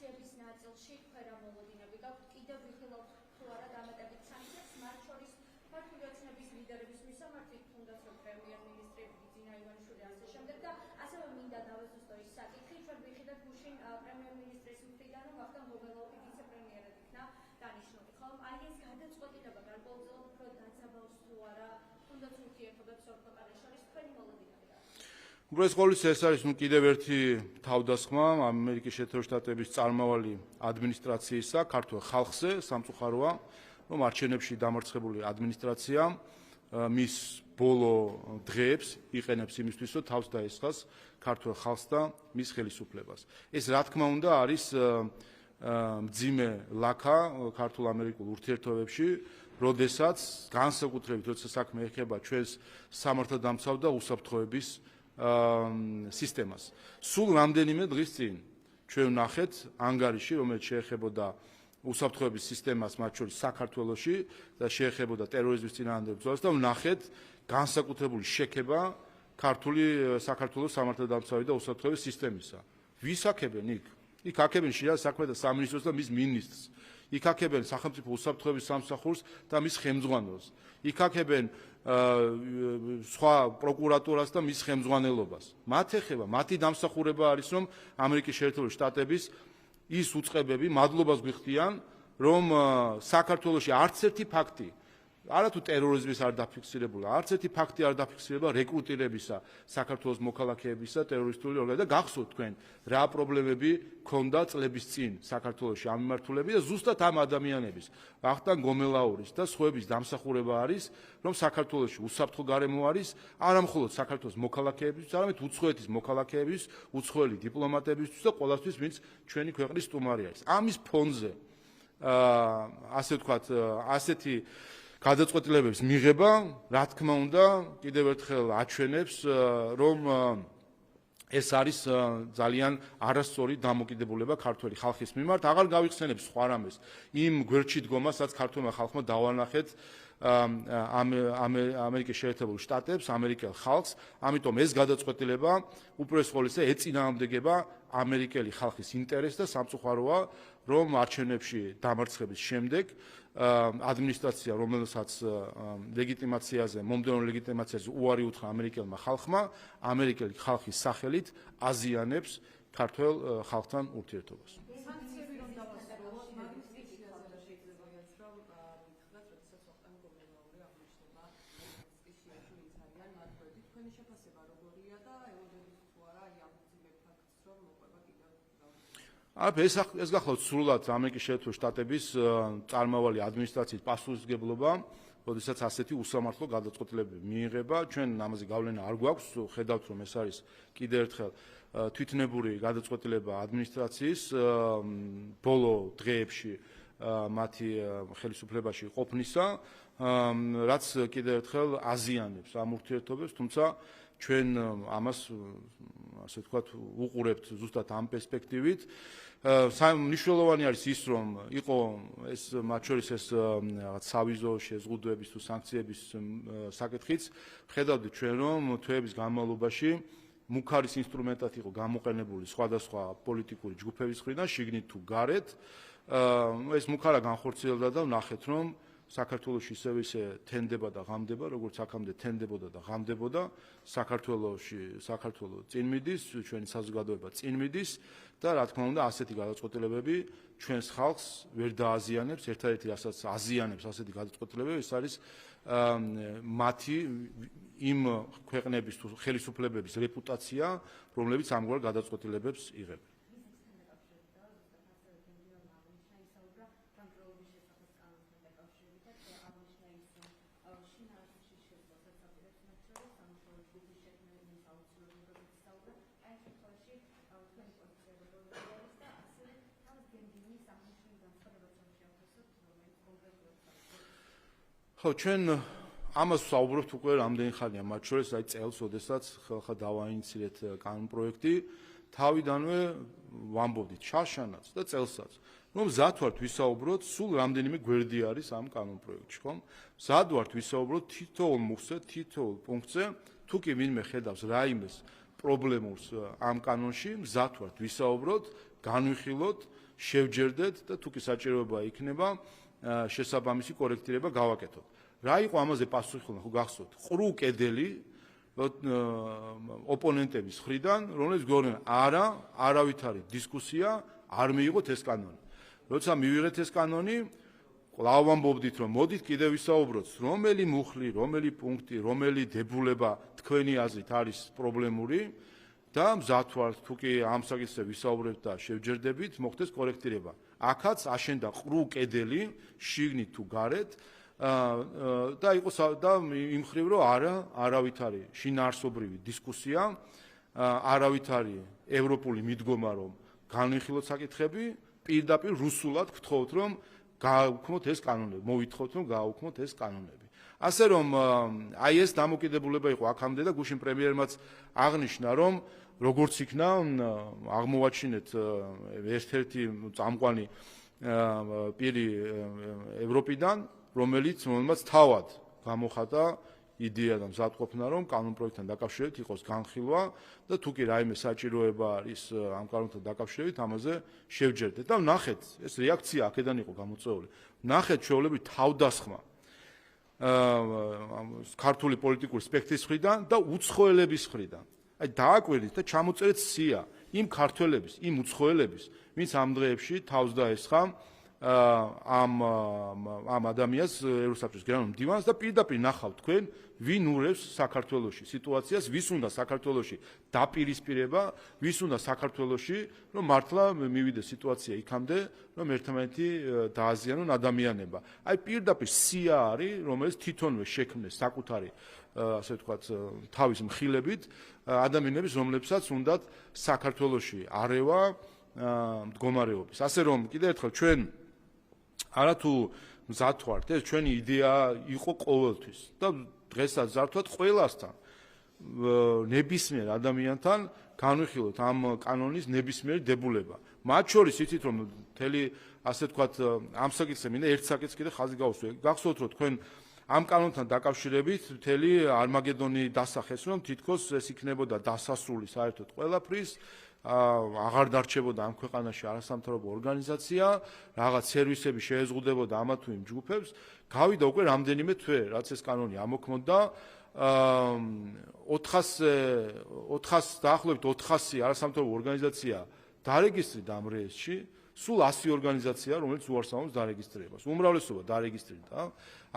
სანქციების ნაწილში თქვენ რა მოლოდინები გაქვთ? კიდევ ვიხილავთ თუ არა დამატებით სანქციებს, მათ შორის ქართული ოცნების ლიდერების მისამართით, თუნდაც რომ პრემიერ-მინისტრი ბიძინა ივანიშვილი ასე შემდეგ და ასევე მინდა დავეზუსტო ის საკითხი, ჩვენ ვიხილავთ გუშინ პრემიერ-მინისტრის მხრიდან, რომ ვახტანგ გომელაური ვიცე-პრემიერად იქნა დანიშნული. ხოლო აი ეს გადაწყვეტილება გარკვეულწილად უფრო დაძაბავს თუ არა, თუნდაც ურთიერთობებს ორ ქვეყანას შორის თქვენი მოლოდინები რა? უბრალოდ ყოველთვის ეს არის კიდევ ერთი თავდასხმა ამერიკის შეერთებული შტატების წარმავალი ადმინისტრაციისა ქართულ ხალხზე, სამწუხაროა, რომ არჩევნებში დამარცხებული ადმინისტრაცია მის ბოლო დღეებს იყენებს იმისთვის, რომ თავს დაესხას ქართულ ხალხს და მის ხელისუფლებას. ეს რა თქმა უნდა არის მძიმე ლაქა ქართულ-ამერიკულ ურთიერთობებში, როდესაც განსაკუთრებით როცა საქმე ეხება ჩვენს სამართალდამცავ და უსაფრთხოების სისტემას. სულ რამდენიმე დღის წინ ჩვენ ვნახეთ ანგარიში, რომელიც შეეხებოდა უსაფრთხოების სისტემას, მათ შორის საქართველოში და შეეხებოდა ტერორიზმის წინააღმდეგ ბრძოლას და ვნახეთ განსაკუთრებული შექება ქართული საქართველოს სამართალდამცავი და უსაფრთხოების სისტემისა. ვის აქებენ იქ? იქ აქებენ შინაგან საქმეთა სამინისტროს და მის მინისტრს. იქ აქებენ სახელმწიფო უსაფრთხოების სამსახურს და მის ხელმძღვანელს. იქ აქებენ სხვა პროკურატურას და მის ხელმძღვანელობას. მათ ეხება, მათი დამსახურება არის, რომ ამერიკის შეერთებული შტატების ის უწყებები მადლობას გვიხდიან, რომ საქართველოში არც ერთი ფაქტი არათუ ტერორიზმის არ დაფიქსირებულა, არც ერთი ფაქტი არ დაფიქსირება რეკრუტირებისა საქართველოს მოქალაქეებისა ტერორისტული ორგანიზაციებიდან და გახსოვთ თქვენ რა პრობლემები ქონდა წლების წინ საქართველოში ამ მიმართულებით და ზუსტად ამ ადამიანების ვახტანგ გომელაურის და სხვების დამსახურება არის, რომ საქართველოში უსაფრთხო გარემო არის, არა მხოლოდ საქართველოს მოქალაქეებისთვის, არამედ უცხოეთის მოქალაქეების, უცხოელი დიპლომატებისთვის და ყველასთვის, ვინც ჩვენი ქვეყნის სტუმარი არის. ამის ფონზე ასე ვთქვათ, ასეთი გადაწყვეტილებების მიღება, რა თქმა უნდა, კიდევ ერთხელ აჩვენებს, რომ ეს არის ძალიან არასწორი დამოკიდებულება ქართველი ხალხის მიმართ. აღარ გავიხსენებ სხვა რამეს იმ გვერდში დგომას, რაც ქართულმა ხალხმა დავანახეთ ამერიკის შეერთებულ შტატებს, ამერიკელ ხალხს, ამიტომ ეს გადაწყვეტილება უპირველეს ყოვლისა ეწინააღმდეგება ამერიკელი ხალხის ინტერესს და სამწუხაროა, რომ არჩევნებში დამარცხების შემდეგ ადმინისტრაცია, რომელსაც ლეგიტიმაციაზე, მომდევნო ლეგიტიმაციაზე უარი უთხრა ამერიკელმა ხალხმა, ამერიკელი ხალხის სახელით აზიანებს ქართველ ხალხთან ურთიერთობას. ეს გახლავთ სრულად ამერიკის შეერთებული შტატების წარმავალი ადმინისტრაციის პასუხისმგებლობა, როდესაც ასეთი უსამართლო გადაწყვეტილებები მიიღება. ჩვენ ამაზე გავლენა არ გვაქვს, ხედავთ რომ ეს არის კიდევ ერთხელ თვითნებური გადაწყვეტილება ადმინისტრაციის ბოლო დღეებში მათი ხელისუფლებაში ყოფნისა, რაც კიდევ ერთხელ აზიანებს ამ ურთიერთობებს, თუმცა ჩვენ ამას ასე ვთქვათ უყურებთ ზუსტად ამ პერსპექტივით. მნიშვნელოვანი არის ის, რომ იყო ეს მათ შორის ეს რაღაც სავიზო შეზღუდვების თუ სანქციების საკითხიც, ხედავდით ჩვენ რომ თვეების განმავლობაში მუქარის ინსტრუმენტად იყო გამოყენებული სხვადასხვა პოლიტიკური ჯგუფების მხრიდან, შიგნით თუ გარეთ. ეს მუქარა განხორციელდა და ვნახეთ, რომ საქართველოში ისევე თენდება და ღამდება, როგორც აქამდე თენდებოდა და ღამდებოდა, საქართველო წინ მიდის, ჩვენი საზოგადოება წინ მიდის და რა თქმა უნდა ასეთი გადაწყვეტილებები ჩვენს ხალხს ვერ დააზიანებს, ერთადერთი რასაც აზიანებს ასეთი გადაწყვეტილებები, ეს არის მათი იმ ქვეყნების თუ ხელისუფლებების რეპუტაცია, რომლებიც ამგვარ გადაწყვეტილებებს იღებენ. ხო, ჩვენ ამას ვსაუბრობთ უკვე რამდენი ხანია, მათ შორის აი წელს, როდესაც ხალხა დავაინიცირეთ კანონპროექტი, თავიდანვე ვამბობდით შარშანაც და წელსაც, რომ მზად ვართ ვისაუბროთ, სულ რამდენიმე გვერდი არის ამ კანონპროექტში, ხო? მზად ვართ ვისაუბროთ თითოეულ მუხზე, თითოეულ პუნქტზე, თუ კი ვინმე ხედავს რაიმეს პრობლემურს ამ კანონში, მზად ვართ ვისაუბროთ, განვიხილოთ, შევჯერდეთ და თუ კი საჭიროება იქნება, შესაბამისი კორექტირება გავაკეთოთ. რა იყო ამაზე პასუხი, ხო გახსოვთ? ყრუ კედელი ოპონენტების მხრიდან, რომელიც გვეუბნენ, არავითარი დისკუსია არ მიიღოთ ეს კანონი. როცა მივიღეთ ეს კანონი, კვლავ ამბობდით, რომ მოდით კიდევ ვისაუბროთ, რომელი მუხლი, რომელი პუნქტი, რომელი დებულება თქვენი აზრით არის პრობლემური და მზად ვართ, თუ კი ამ საკითხზე ვისაუბრებთ და შევჯერდებით, მოხდეს კორექტირება. აქაც აშენდა ყრუ კედელი, შიგნით თუ გარეთ, და იყოს და იმ ხრივ რომ არავითარი შინაარსობრივი დისკუსია, არავითარი ევროპული მიდგომა რომ განვიხილოთ საკითხები, პირდაპირ რუსულად გთხოვთ რომ გააუქმოთ ეს კანონები, მოვითხოვთ რომ გააუქმოთ ეს კანონები. ასე რომ აი ეს დამოკიდებულება იყო აქამდე და გუშინ პრემიერმაც აღნიშნა რომ როგორც იქნა აღმოვაჩინეთ ერთ-ერთი წამყვანი პირი ევროპიდან რომელმაც თავად გამოხატა იდეა და მზადყოფნა რომ კანონპროექტთან დაკავშირებით იყოს განხილვა და თუ კი რაიმე საჭიროება არის ამ კანონთან დაკავშირებით ამაზე შევჯერდეთ და ვნახეთ ეს რეაქცია აქედან იყო გამოწვეული ვნახეთ ჩვეულებრივ თავდასხმა ქართული პოლიტიკური სპექტრის მხრიდან და უცხოელების მხრიდან აი დააკვირდით და ჩამოწერეთ სია იმ ქართველების იმ უცხოელების ვინც ამ დღეებში თავს დაესხა ამ ადამიანს ევროსაბჭოს გენერალურ მდივანს და პირდაპირ ნახავთ თქვენ ვინ ურევს საქართველოში სიტუაციას ვის უნდა საქართველოში დაპირისპირება ვის უნდა საქართველოში რომ მართლა მივიდეს სიტუაცია იქამდე რომ ერთმანეთი დააზიანონ ადამიანება აი პირდაპირ სია არის რომელიც თვითონვე შექმნეს საკუთარი ასე ვთქვათ თავის მხილებით ადამიანების რომლებსაც უნდათ საქართველოში არევა მდგომარეობის ასე რომ კიდევ ერთხელ ჩვენ არათუ მზად ვართ ეს ჩვენი იდეა იყო ყოველთვის და დღესაც მზად ვართ ყველასთან ნებისმიერ ადამიანთან განვიხილოთ ამ კანონის ნებისმიერი დებულება მათ შორის იცით რომ მთელი ასე ვთქვათ ამ საკითხზე მინდა ერთ საკითხს კიდე ხაზი გავუსვე გახსოვთ რომ თქვენ ამ კანონთან დაკავშირებით მთელი არმაგედონი დასახეს რომ თითქოს ეს იქნებოდა დასასრული საერთოდ ყველაფრის აღარ დარჩებოდა ამ ქვეყანაში არასამთავრობო ორგანიზაცია, რაღაც სერვისები შეეზღუდებოდა ამა თუ იმ ჯგუფებს, გავიდა უკვე რამდენიმე თვე, რაც ეს კანონი ამოქმოდდა, 400 დაახლოებით 400 არასამთავრობო ორგანიზაცია დარეგისტრირდა ამ რეესტრში, სულ 100 ორგანიზაცია, რომელიც უარსამობს დარეგისტრირებას. უმრავლესობა დარეგისტრირდა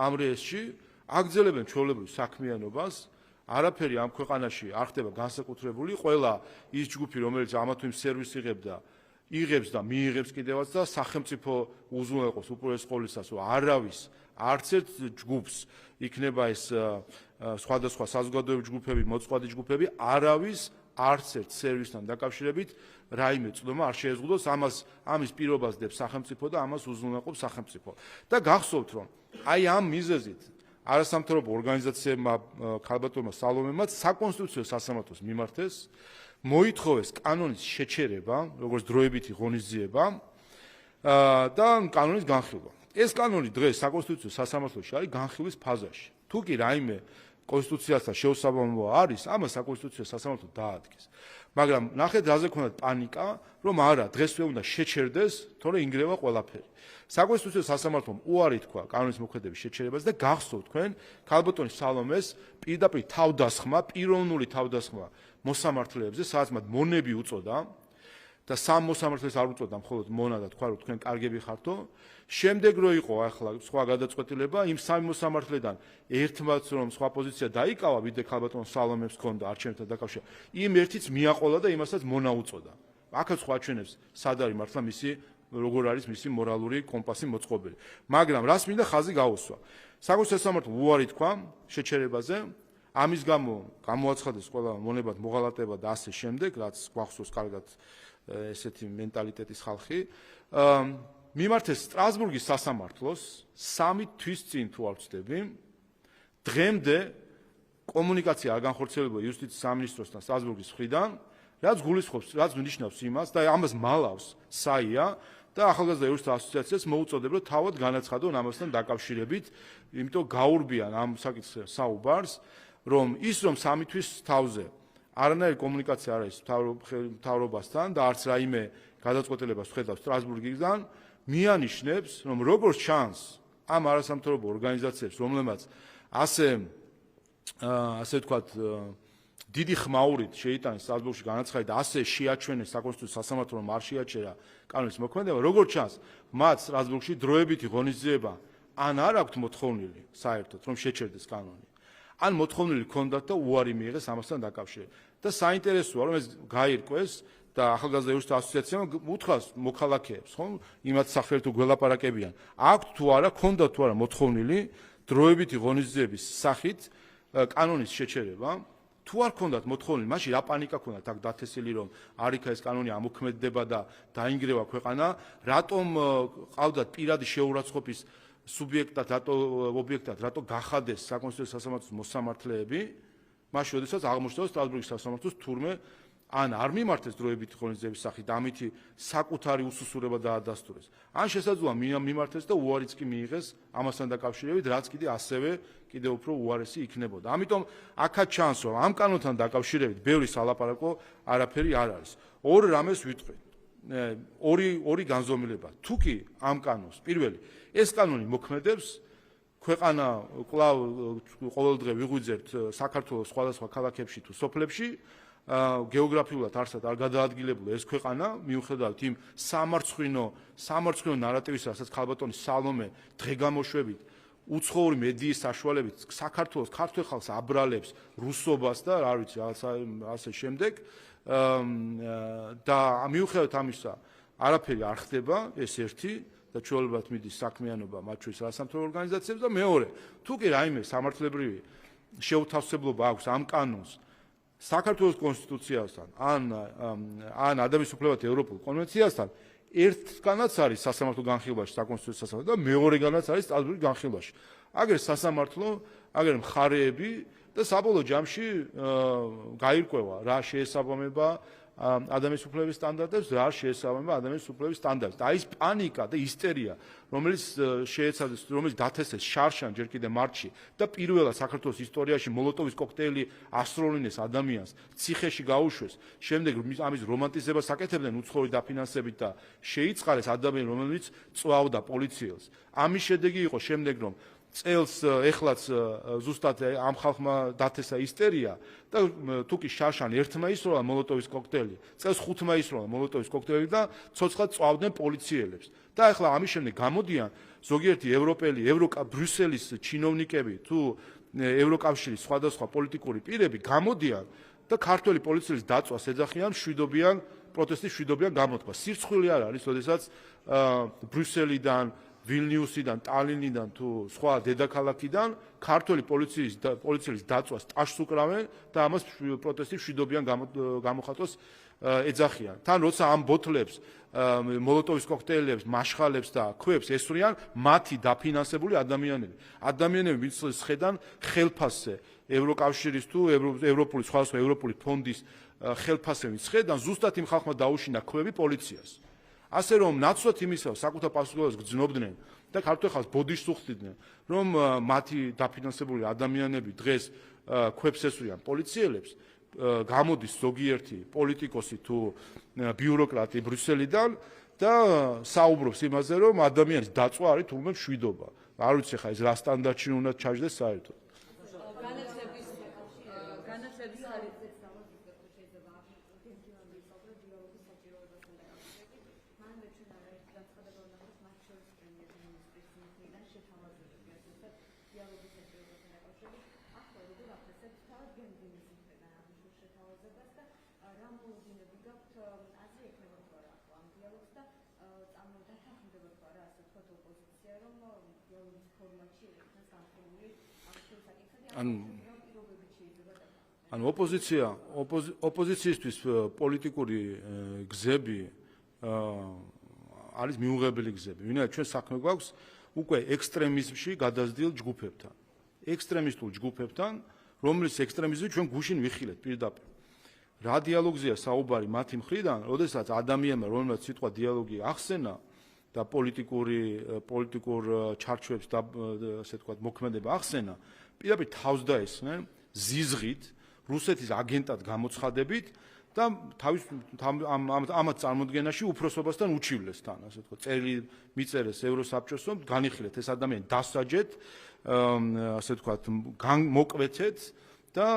ამ რეესტრში, აგრძელებენ ჩვეულებრივ საქმიანობას არაფერი ამ ქვეყანაში არ ხდება განსაკუთრებული, ყველა ის ჯგუფი, რომელიც ამა თუ იმ სერვისს იღებს და მიიღებს კიდევაც და სახელმწიფო უზრუნველყოფს უპირველეს ყოვლისას, რომ არავის არც ერთ ჯგუფს იქნება ეს სხვადასხვა საზოგადოებრივი ჯგუფები, მოწყვლადი ჯგუფები, არავის არც ერთ სერვისთან დაკავშირებით რაიმე წვდომა არ შეეზღუდოს, ამის პირობას დებს სახელმწიფო და ამას უზრუნველყოფს სახელმწიფო. და გახსოვთ, რომ აი ამ მიზეზით არასამთავრობო ორგანიზაციებმა ქალბატონმა სალომემაც საკონსტიტუციო სასამართლოს მიმართეს, მოითხოვეს კანონის შეჩერება, როგორც დროებითი ღონისძიება და კანონის განხილვა. ეს კანონი დღეს საკონსტიტუციო სასამართლოში არის განხილვის ფაზაში. თუ კი რაიმე კონსტიტუციასთან შეუსაბამო არის, ამას საკონსტიტუციო სასამართლო დაადგეს. მაგრამ ნახეთ, რაზე ქონდათ პანიკა, რომ არა, დღესვე უნდა შეჩერდეს, თორე ინგრევა ყველაფერი. საკონსტიტუციო სასამართლომ უარი თქვა კანონის მოქმედების შეჩერებას და გახსოვთ თქვენ, ქალბატონი სალომეს პირდაპირ თავდასხმა, პიროვნული თავდასხმა მოსამართლეებზე, სადაც მათ მონები უწოდა და სამ მოსამართლეს არ უწოდა მხოლოდ მონა და თქვა რომ თქვენ კარგები ხართო. შემდეგ რო იყო ახლა სხვა გადაწყვეტილება, იმ სამი მოსამართლედან ერთმაც რომ სხვა პოზიცია დაიკავა, ვიდრე ქალბატონ სალომეს ჰქონდა არჩევნებთან დაკავშირებით, იმ ერთიც მიაყოლა და იმასაც მონა უწოდა. აქაც სხვა ჩვენებს სად არის მართლა მისი როგორ არის მისი მორალური კომპასი მოწყობილი. მაგრამ რას მინდა ხაზი გაუსვა. საკონსტიტუციო სასამართლო უარი თქვა შეჩერებაზე, ამის გამო გამოაცხადეს ყველა მონებად მოღალატება და ასე შემდეგ, რაც გვახსოვს კარგად ესეთი მენტალიტეტის ხალხი. მიმართეს სტრასბურგის სასამართლოს 3 თვის წინ თუ არ ვცდები, დღემდე კომუნიკაცია არ განხორციელებულა იუსტიციის სამინისტროსთან სტრასბურგის მხრიდან, რაც გულისხმობს, რაც ნიშნავს იმას და ამას მალავს საია და ახალგაზრდა იურისტთა ასოციაციას მოუწოდებ, რომ თავად განაცხადონ ამასთან დაკავშირებით, იმიტომ გაურბიან ამ საკითხზე საუბარს, რომ ის რომ 3 თვის თავზე არანაირი კომუნიკაცია არ არის მთავრობასთან და არც რაიმე გადაწყვეტილებას ვხედავ სტრასბურგიდან, მიანიშნებს, რომ როგორც ჩანს ამ არასამთავრობო ორგანიზაციებს, რომლებმაც ასე ვთქვათ, დიდი ხმაურით შეიტანეს სტრასბურგში განაცხადი და ასე შეაჩვენეს საკონსტიტუციო სასამართლომ, რომ არ შეაჩერა კანონის მოქმედება, როგორც ჩანს, მათ სტრასბურგში დროებითი ღონისძიება ან არ აქვთ მოთხოვნილი საერთოდ, რომ შეჩერდეს კანონი. ან მოთხოვნილი ჰქონდათ და უარი მიიღეს ამასთან დაკავშირებით. და საინტერესოა, რომ ეს გაირკვეს და ახალგაზრდა იურისტთა ასოციაციამ უთხრას მოქალაქეებს, ხომ, იმათ სახელით გველაპარაკებიან. აქვთ თუ არა, ჰქონდათ თუ არა მოთხოვნილი დროებითი ღონისძიების სახით კანონის შეჩერება. თუ არ ჰქონდათ მოთხოვნილი, მაშინ რა პანიკა ჰქონდათ აქ დათესილი, რომ არ იქა ეს კანონი ამოქმედდება და დაინგრევა ქვეყანა, რატომ ყავდათ პირადი შეურაცხყოფის სუბიექტად, ობიექტად, რატო გახადეს საკონსტიტუციო სასამართლოს მოსამართლეები, მაშინ, როდესაც აღმოჩნდა სტრასბურგის სასამართლოს თურმე ან არ მიმართეს დროებითი ღონისძიების სახით, ამითი საკუთარი უსუსურება დაადასტურეს. ან შესაძლოა მიმართეს და უარიც კი მიიღეს ამასთან დაკავშირებით, რაც ასევე კიდევ უფრო უარესი იქნებოდა. ამიტომ აქაც ჩანს, რომ ამ კანონთან დაკავშირებით ბევრი სალაპარაკო არაფერი არ არის. ორ რამეს ვიტყვით. ორი განზომილება. თუ კი ამ კანონს პირველი, ეს კანონი მოქმედებს, ქვეყანა კვლავ ყოველდღე ვიღვიძებთ საქართველოს სხვადასხვა ქალაქებში თუ სოფლებში, გეოგრაფიულად არსად არ გადაადგილებული ეს ქვეყანა, მიუხედავად იმ სამარცხვინო ნარატივის, რასაც ქალბატონი სალომე დღეგამოშვებით უცხოური მედიის საშუალებით საქართველოს ქართველ ხალხს აბრალებს რუსობას და არ ვიცი ასე შემდეგ და მიუხედავად ამისა არაფერი არ ხდება, ეს ერთი და ჩვეულებრივ მიდის საქმიანობა მათ შორის არასამთავრობო ორგანიზაციებს და მეორე, თუ კი რაიმე სამართლებრივი შეუთავსებლობა აქვს ამ კანონს საქართველოს კონსტიტუციასთან ან ადამიანის უფლებათა ევროპულ კონვენციასთან, ერთგანაც არის სასამართლო განხილვაში საკონსტიტუციო სასამართლო და მეორეგანაც არის სტრასბურგის განხილვაში. აგერ სასამართლო, აგერ მხარეები და საბოლოო ჯამში გაირკვევა რა შეესაბამება ადამიანის უფლებების სტანდარტებს, რა შეესაბამება ადამიანის უფლებების სტანდარტებს. და ის პანიკა და ისტერია, რომელიც შეეცადეს, რომელიც დათესეს შარშან ჯერ კიდე მარტში და პირველად საქართველოს ისტორიაში მოლოტოვის კოქტეილი ასროლინეს ადამიანს, ციხეში გაუშვეს, შემდეგ ამის რომანტიზებას აკეთებდნენ უცხოური დაფინანსებით და შეიწყარეს ადამიანი, რომელიც წვავდა პოლიციელს. ამის შედეგი იყო შემდეგ, რომ წელს ეხლაც ზუსტად ამ ხალხმა დათესა ისტერია და თუკი შარშან ერთმა ისროლა მოლოტოვის კოქტეილი, წელს ხუთმა ისროლა მოლოტოვის კოქტეილი და ცოცხლად წვავდნენ პოლიციელებს. და ეხლა ამის შემდეგ გამოდიან ზოგიერთი ბრიუსელის ჩინოვნიკები თუ ევროკავშირის სხვადასხვა პოლიტიკური პირები გამოდიან და ქართველი პოლიციის დაწვას ეძახიან, პროტესტის შვიდობიან გამოთქვა. სირცხვილი არ არის, როდესაც ბრიუსელიდან ვილნიუსიდან, ტალინიდან თუ სხვა დედაქალაქიდან ქართველი პოლიციის დაწვას ტაშს უკრავენ და ამას პროტესტის შვიდობიან გამოხატვას ეძახიან. თან როცა ამ ბოთლებს, მოლოტოვის კოქტეილებს, მაშხალებს და ქვებს ესვრიან მათი დაფინანსებული ადამიანები. ადამიანები ვინც ხედან ხელფასზე ევროკავშირის თუ ევროპული სხვადასხვა ევროპული ფონდის ხელფასზე ვინც ხედან, ზუსტად იმ ხალხმა დაუშინა ქვები პოლიციას. ასე რომ ნაცვლად იმისა, საკუთარ პასუხისმგებლობას გრძნობდნენ და ქართველ ხალხს ბოდიშს უხდიდნენ, რომ მათი დაფინანსებული ადამიანები დღეს ქვებს ესვრიან პოლიციელებს, გამოდის ზოგიერთი პოლიტიკოსი თუ ბიუროკრატი ბრიუსელიდან და საუბრობს იმაზე, რომ ადამიანის დაწვა არის თურმე მშვიდობა. არ ვიცი ხა ეს რა სტანდარტში უნდა ჩაჯდეს საერთოდ. ანუ ოპოზიციისთვის პოლიტიკური გზები არის მიუღებელი გზები. ვინაიდან ჩვენ საქმე გვაქვს უკვე ექსტრემიზმში გადაზრდილ ჯგუფებთან. ექსტრემისტულ ჯგუფებთან, რომლის ექსტრემიზმი ჩვენ გუშინ ვიხილეთ პირდაპირ. რა დიალოგზია საუბარი მათი მხრიდან, როდესაც ადამიანმა, რომელმაც სიტყვა დიალოგი ახსენა და პოლიტიკურ ჩარჩოებს და ასე ვთქვათ მოქმედება ახსენა, პირდაპირ თავს დაესხნენ ზიზღით, რუსეთის აგენტად გამოცხადებით და თავის ამათ წარმოდგენაში უფროსობასთან უჩივლეს თან, ასე ვთქვათ, წერილი მიწერეს ევროსაბჭოს, რომ განიხილეთ ეს ადამიანი დასაჯეთ, ასე ვთქვათ, მოკვეთეთ და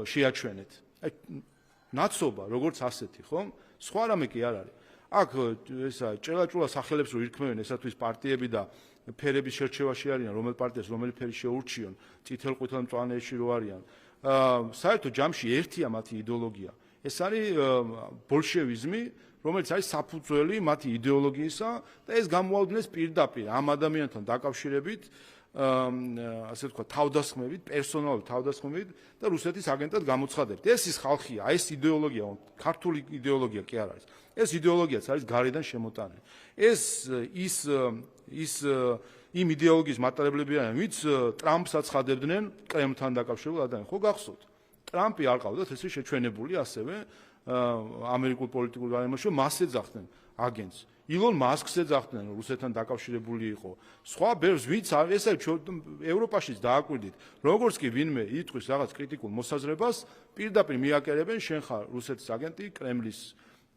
შეაჩვენეთ. აი ნაცობა, როგორც ასეთი, ხო? სხვა რამე კი არ არის. აქ ესა ჭელა-ჭულა სახელებს რო ირქმევენ ესათვის პარტიები და ფერების შერჩევაში არიან, რომელ პარტიას რომელი ფერი შეურჩიონ, წითელ-ყვითელ მწვანეში რო არიან. საერთო ჯამში ერთია მათი იდეოლოგია. ეს არის ბოლშევიზმი, რომელიც არის საფუძველი მათი იდეოლოგიისა და ეს გამოავლინეს პირდაპირ ამ ადამიანთან დაკავშირებით, ასე ვთქვათ, თავდასხმებით, პერსონალური თავდასხმებით და რუსეთის აგენტად გამოცხადებით. ეს ის ხალხია, ეს იდეოლოგია, ქართული იდეოლოგია კი არ არის. ეს იდეოლოგიაც არის გარედან შემოტანილი. ეს ის იმ იდეოლოგიის მატარებლები არიან, ვინც ტრამპს აცხადებდნენ კრემლთან დაკავშირებულ ადამიანს. ხო გახსოვთ? ტრამპი არ ყავდათ ესე შეჩვენებული ასევე ამერიკულ პოლიტიკურ გარემოში, მას ეძახდნენ აგენტს. ილონ მასკს ეძახდნენ, რუსეთთან დაკავშირებული იყო. სხვა ბევრს ვინც ესე ევროპაშიც დააკვირდით, როგორც კი ვინმე იტყვის რაღაც კრიტიკულ მოსაზრებას, პირდაპირ მიაკერებენ, შენ ხარ რუსეთის აგენტი, კრემლის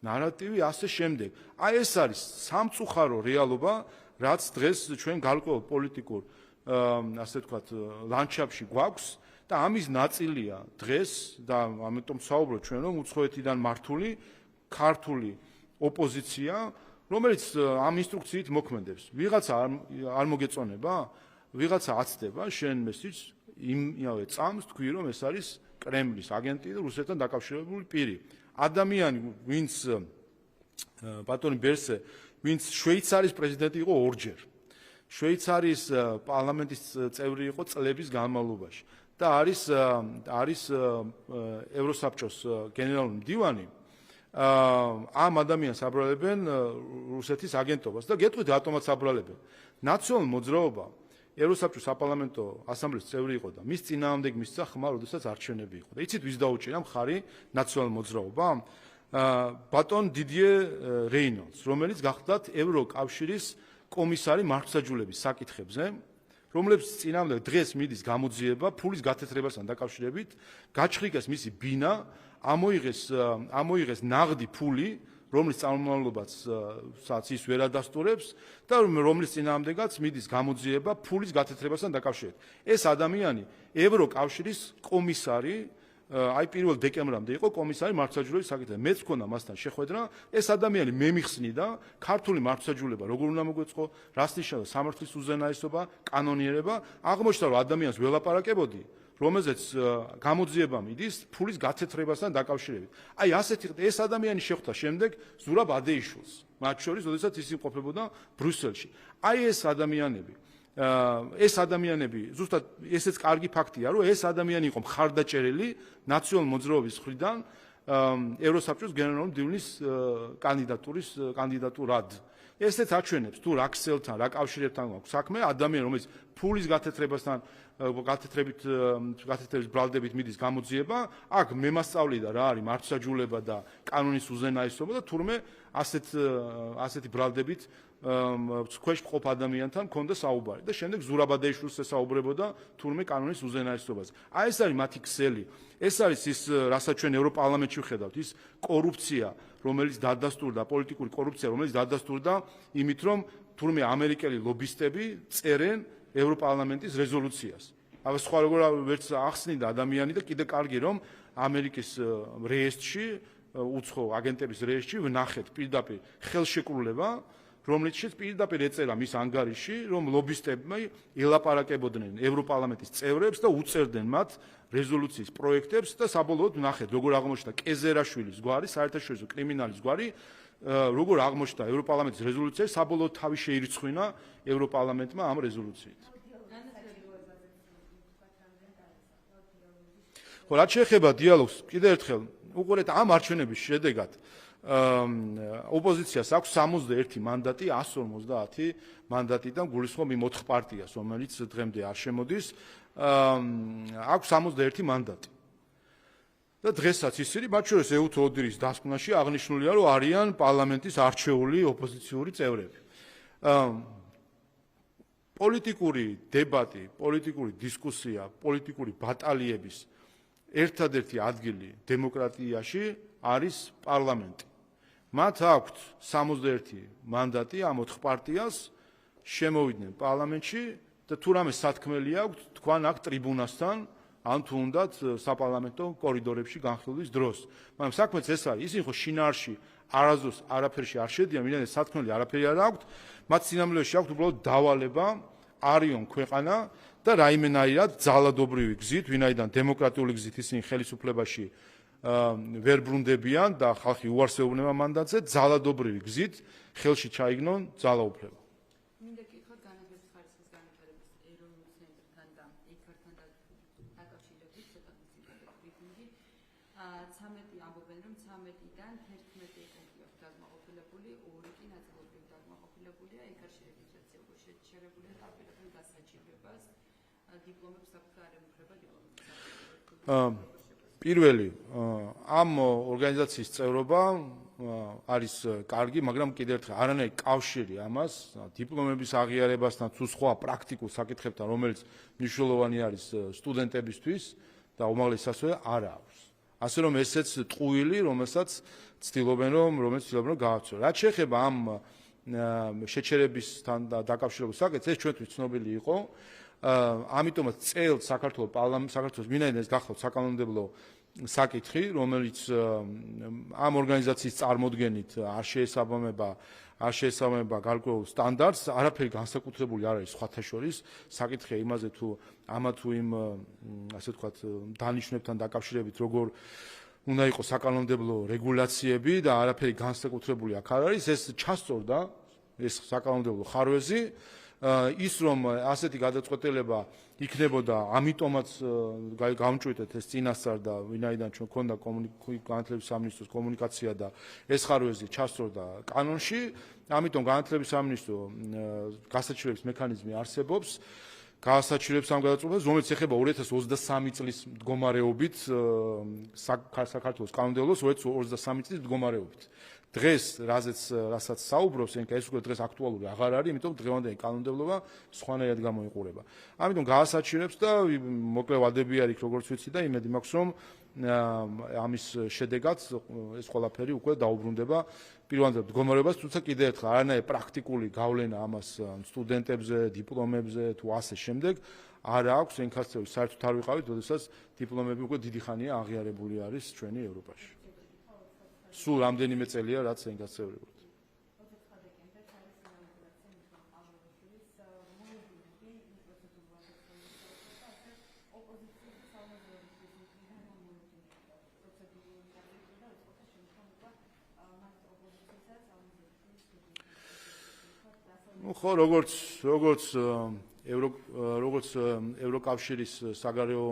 ნარატივი, ასე შემდეგ. აი ეს არის სამწუხარო რეალობა, რაც დღეს ჩვენ გარკვეულ პოლიტიკურ, ასე ვთქვათ, ლანდშაფტში გვაქვს და ამის ნაწილია დღეს და ამიტომ საუბრობ ჩვენ, რომ უცხოეთიდან მართული ქართული ოპოზიცია, რომელიც ამ ინსტრუქციით მოქმედებს. ვიღაცა არ მოგეწონება, ვიღაცა აცდება შენ მესიჯს იმავე წამს თქვი, რომ ეს არის კრემლის აგენტი და რუსეთთან დაკავშირებული პირი. ადამიანი, ვინც ბატონი ბერსე, ვინც შვეიცარიის პრეზიდენტი იყო ორჯერ. შვეიცარიის პარლამენტის წევრი იყო წლების განმავლობაში და არის ევროსაბჭოს გენერალური მდივანი. ამ ადამიანს აბრალებენ რუსეთის აგენტობას და გეტყვით რატომაც აბრალებენ. ნაციონალური მოძრაობა ევროსაბჭოს საპარლამენტო ასამბლეის წევრი იყო და მის წინააღმდეგ მისცა ხმა, როდესაც არჩევნები იყო. და იცით ვის დაუჭირა მხარი ნაციონალური მოძრაობა? ბატონ დიდიე რეინოლდს, რომელიც გახლდათ ევროკავშირის კომისარი მართლმსაჯულების საკითხებზე, რომლებს წინააღმდეგ დღეს მიდის გამოძიება ფულის გათეთრებასთან დაკავშირებით, გაჩხრიკეს მისი ბინა, ამოიღეს ნაღდი ფული, რომლის წარმომავლობაც ის ვერ ადასტურებს და რომლის წინააღმდეგაც მიდის გამოძიება ფულის გათეთრებასთან დაკავშირებით. ეს ადამიანი ევროკავშირის კომისარი, აი 1 დეკემბრამდე იყო კომისარი მართლმსაჯულების საკითხებზე. მეც მქონდა მასთან შეხვედრა, ეს ადამიანი მემიხსნიდა ქართული მართლმსაჯულება როგორ უნდა მოგვეწყო, რას ნიშნავს სამართლის უზენაესობა, კანონიერება, აღმოჩნდა რომ ადამიანს ველაპარაკებოდი, რომელზეც გამოძიება მიდის ფულის გათეთრებასთან დაკავშირებით. აი ასეთი ეს ადამიანი შეხვდა შემდეგ ზურაბ ადეიშვილს, მათ შორის, როდესაც ის იმყოფებოდა ბრიუსელში. აი ეს ადამიანები, ზუსტად ესეც კარგი ფაქტია, რომ ეს ადამიანი იყო მხარდაჭერილი ნაციონალური მოძრაობის მხრიდან ევროსაბჭოს გენერალური მდივნის კანდიდატურად. ესეც აჩვენებს თუ რა ქსელთან, რა კავშირებთან გვაქვს საქმე, ადამიანი, რომელიც ფულის გათეთრების ბრალდებით მიდის გამოძიება, აქ მემასწავლიდა რა არის მართლმსაჯულება და კანონის უზენაესობა და თურმე ასეთი ბრალდებით ქვეშ მყოფ ადამიანთან მქონდა საუბარი და შემდეგ ზურაბ ადეიშვილს ესაუბრებოდა თურმე კანონის უზენაესობაზე. აი ეს არის მათი ქსელი. ეს არის ის, რასაც ჩვენ ევროპარლამენტში ვხედავთ, ის კორუფცია, რომელიც დადასტურდა, პოლიტიკური კორუფცია, რომელიც დადასტურდა იმით, რომ თურმე ამერიკელი ლობისტები წერენ ევროპარლამენტის რეზოლუციას. აბა სხვა როგორ ვერც ახსნიდა ადამიანი და კიდე კარგი რომ ამერიკის რეესტრში, უცხო აგენტების რეესტრში ვნახეთ პირდაპირ ხელშეკრულება, რომლითაც პირდაპირ ეწერა მის ანგარიში, რომ ლობისტებმა ელაპარაკებოდნენ ევროპარლამენტის წევრებს და უწერდნენ მათ რეზოლუციის პროექტებს და საბოლოოდ ვნახეთ როგორ აღმოჩნდა კეზერაშვილის გვარი, საერთაშორისო კრიმინალის გვარი, როგორ აღმოჩნდა ევროპარლამენტის რეზოლუცია, საბოლოოდ თავი შეირიცხვინა ევროპარლამენტმა ამ რეზოლუციით. ხო, რაც შეეხება დიალოგს, კიდევ ერთხელ უყურეთ ამ არჩევნების შედეგად ოპოზიციას აქვს 61 მანდატი 150 მანდატიდან გულისხმობ იმ 4 პარტიას, რომელიც დღემდე არ შემოდის, აქვს 61 მანდატი. და დღესაც ისინი, მათ შორის ეუთო ოდირის დასკვნაში აღნიშნულია, რომ არიან პარლამენტის არჩეული ოპოზიციური წევრები. პოლიტიკური დებატი, პოლიტიკური დისკუსია, პოლიტიკური ბატალიების ერთადერთი ადგილი დემოკრატიაში არის პარლამენტი. მათ აქვთ 61 მანდატი ამ 4 პარტიას, შემოვიდნენ პარლამენტში და თუ რამე სათქმელი აქვთ, თქვან აქ ტრიბუნასთან, ან თუ უნდათ საპარლამენტო კორიდორებში განხილვის დროს. მაგრამ საქმეც ეს არის, ისინი ხო შინაარსში არასდროს არაფერში არ შედიან, ვინაიდან სათქმელი არაფერი არ აქვთ, მათ სინამდვილეში აქვთ უბრალოდ დავალება, არიონ ქვეყანა და რაიმენაირად ძალადობრივი გზით, ვინაიდან დემოკრატიული გზით ისინი ხელისუფლებაში ვერ ბრუნდებიან და ხალხი უარს ეუბნება მანდატზე, ძალადობრივი გზით ხელში ჩაიგნონ ძალაუფლება. მინდა გითხრათ განათლების ხარისხის განვითარების ეროვნულ ცენტრთან და ეკართან დაკავშირებით ცოტა briefingi. 13 ამბობენ, რომ 13-დან 11 ეკონტროლიოს დაგმაყოფილებული, 2 კი ნაწილობრივ დაგმაყოფილებულია, ეკარში რეგისტრაცია უკვე შეჩერებულია და აპირებენ გასაჩივრებას დიპლომებს აქვთ გარემოება დიპლომებს. პირველი ამ ორგანიზაციის წევრობა არის კარგი, მაგრამ კიდევ ერთხელ არანაირი კავშირი ამას დიპლომების აღიარებასთან თუ სხვა პრაქტიკულ საკითხებთან, რომელიც მნიშვნელოვანი არის სტუდენტებისთვის და უმაღლეს სასწავლებლად არ აქვს. ასე რომ ესეც ტყუილი, რომელსაც ცდილობენ რომ გააცნო. რაც შეეხება ამ შეჩერებისთან დაკავშირებულ საკითხს, ეს ჩვენთვის ცნობილი იყო. ამიტომაც წელს საქართველოს ვინაიდან ეს გახლავთ საკანონმდებლო საკითხი, რომელიც ამ ორგანიზაციის წარმოდგენით არ შეესაბამება გარკვეულ სტანდარტს, არაფერი განსაკუთრებული არ არის სხვათა შორის, საკითხია იმაზე თუ ამა თუ იმ ასე ვთქვათ დანიშნებთან დაკავშირებით როგორ უნდა იყოს საკანონმდებლო რეგულაციები და არაფერი განსაკუთრებული აქ არ არის, ეს ჩასწორდა ეს საკანონმდებლო ხარვეზი. ის რომ ასეთი გადაწყვეტილება იქნებოდა, ამიტომაც გამჭვირთეთ ეს წინასწარ და ვინაიდან ჩვენ ქონდა განათლების სამინისტროს კომუნიკაცია და ეს ხარვეზი ჩასწორდა კანონში, ამიტომ განათლების სამინისტრო გასაჩივრების მექანიზმი არსებობს, გაასაჩივრებს ამ გადაწყვეტილებას, რომელიც ეხება 2023 წლის მდგომარეობით საქართველოს კანონმდებლოს 2023 წლის მდგომარეობით. დღეს რასაც საუბრობს, ეს უკვე დღეს აქტუალური აღარ არის, იმიტომ დღევანდელი კანონმდებლობა სხვანაირად გამოიყურება. ამიტომ გაასაჩივრებს და მოკლე ვადები არის, როგორც ვიცი და იმედი მაქვს, რომ ამის შედეგად ეს ყველაფერი უკვე დაუბრუნდება პირვანდელ მდგომარეობას, თუმცა კიდევ ერთხელ არანაირი პრაქტიკული გავლენა ამას სტუდენტებზე, დიპლომებზე თუ ასე შემდეგ არ აქვს. ენქასწრებით საერთოდ არ ვიყავით, როდესაც დიპლომები უკვე დიდი ხანია აღიარებული არის ჩვენი ევროპაში. სულ რამდენიმე წელია რაც ენქასწრებით. ხო, როგორც ევროკავშირის საგარეო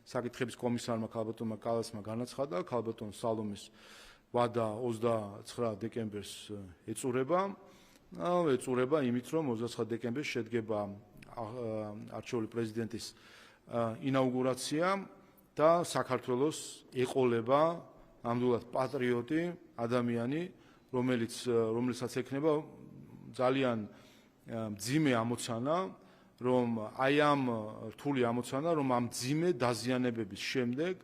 საკითხების კომისარმა ქალბატონმა კალასმა განაცხადა, ქალბატონ სალომის ვადა 29 დეკემბერს ეწურება იმით, რომ 29 დეკემბერს შედგება არჩეული პრეზიდენტის ინაუგურაცია და საქართველოს ეყოლება ნამდვილად პატრიოტი ადამიანი, რომელსაც ექნება ძალიან მძიმე ამოცანა, რომ აი ამ რთული ამოცანა, რომ ამ მძიმე დაზიანებების შემდეგ,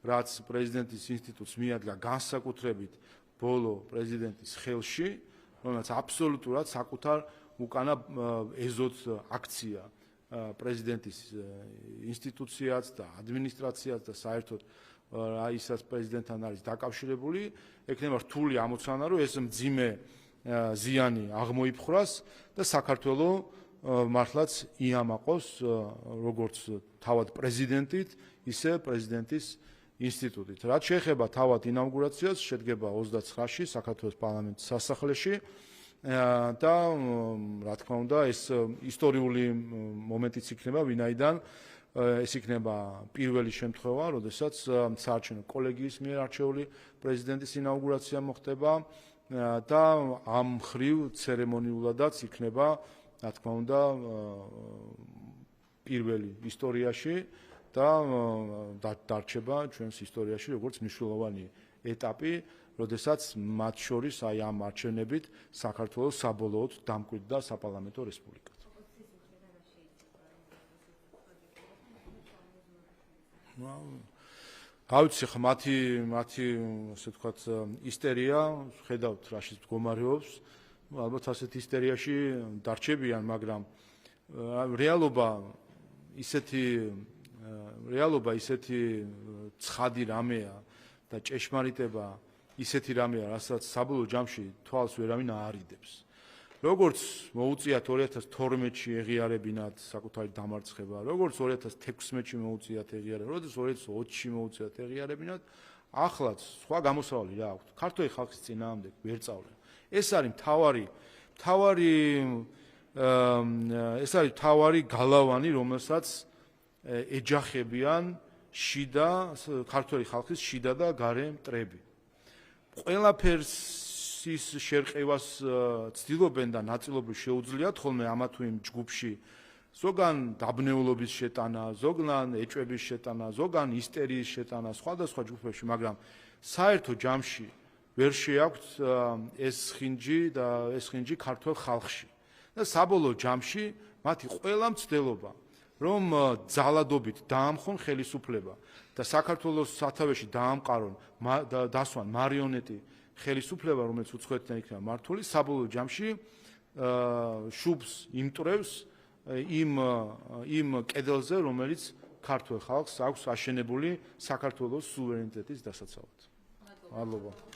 რაც პრეზიდენტის ინსტიტუტს მიადგა განსაკუთრებით ბოლო პრეზიდენტის ხელში, რომელიც აბსოლუტურად საკუთარ უკანა ეზოთ აქცია პრეზიდენტის ინსტიტუციაც და ადმინისტრაციაც და საერთოდ რაისაც პრეზიდენტთან არის დაკავშირებული, ექნება რთული ამოცანა, რომ ეს მძიმე ზიანი აღმოიფხვრას და საქართველოს მართლაც იამაყოს როგორც თავად პრეზიდენტით, ისე პრეზიდენტის ინსტიტუტით. რაც შეეხება თავად ინაუგურაციას, შედგება 29-ში საქართველოს პარლამენტის სასახლეში და რა თქმა უნდა, ეს ისტორიული მომენტიც იქნება, ვინაიდან ეს იქნება პირველი შემთხვევა, როდესაც საარჩევნო კოლეგიის მიერ არჩეული პრეზიდენტის ინაუგურაცია მოხდება და ამ მხრივ ცერემონიულადაც იქნება, რა თქმა უნდა, პირველი ისტორიაში და დარჩება ჩვენს ისტორიაში როგორც მნიშვნელოვანი ეტაპი, როდესაც მათ შორის აი ამ არჩევნებით საქართველოს საბოლოოდ დამკვიდრდა საპარლამენტო რესპუბლიკად. გავიცი ხა მათი ასე ვთქვათ ისტერია, ხედავთ რაშიც მდგომარეობს, ალბათ ასეთ ისტერიაში დარჩებიან, მაგრამ რეალობა ისეთი ცხადი რამეა და ჭეშმარიტება ისეთი რამეა, რასაც საბოლოო ჯამში თვალს ვერავინ აარიდებს. როგორც მოუწიათ 2012-ში ეღიარებინათ საკუთარი დამარცხება, როგორც 2016-ში მოუწიათ ეღიარებინათ, როგორც 2020-ში მოუწიათ ეღიარებინათ, ახლაც სხვა გამოსავალი რა აქვთ. ქართული ხალხის წინააღმდეგ ვერ წავლენ. ეს არის მთავარი გალავანი, რომელსაც ეჯახებიან ქართული ხალხის შიდა და გარე მტრები. ყველაფერს ის შერყევას ცდილობენ და ნაწილობრივ შეუძლიათ ხოლმე ამა თუ იმ ჯგუფში ზოგან დაბნეულობის შეტანა, ზოგან ეჭვების შეტანა, ზოგან ისტერიის შეტანა სხვადასხვა ჯგუფებში, მაგრამ საერთო ჯამში ვერ შეაქვთ ეს ხინჯი ქართულ ხალხში. და საბოლოო ჯამში მათი ყველა მცდელობა რომ ძალადობით დაამხონ ხელისუფლება და საქართველოს სათავეში დაამყარონ დასვან მარიონეტი ხელისუფლება, რომელიც უცხოეთიდან იქნება მართული, საბოლოო ჯამში შუბს იმტრევს იმ კედელზე, რომელიც ქართულ ხალხს აქვს აშენებული საქართველოს სუვერენიტეტის დასაცავად. მადლობა.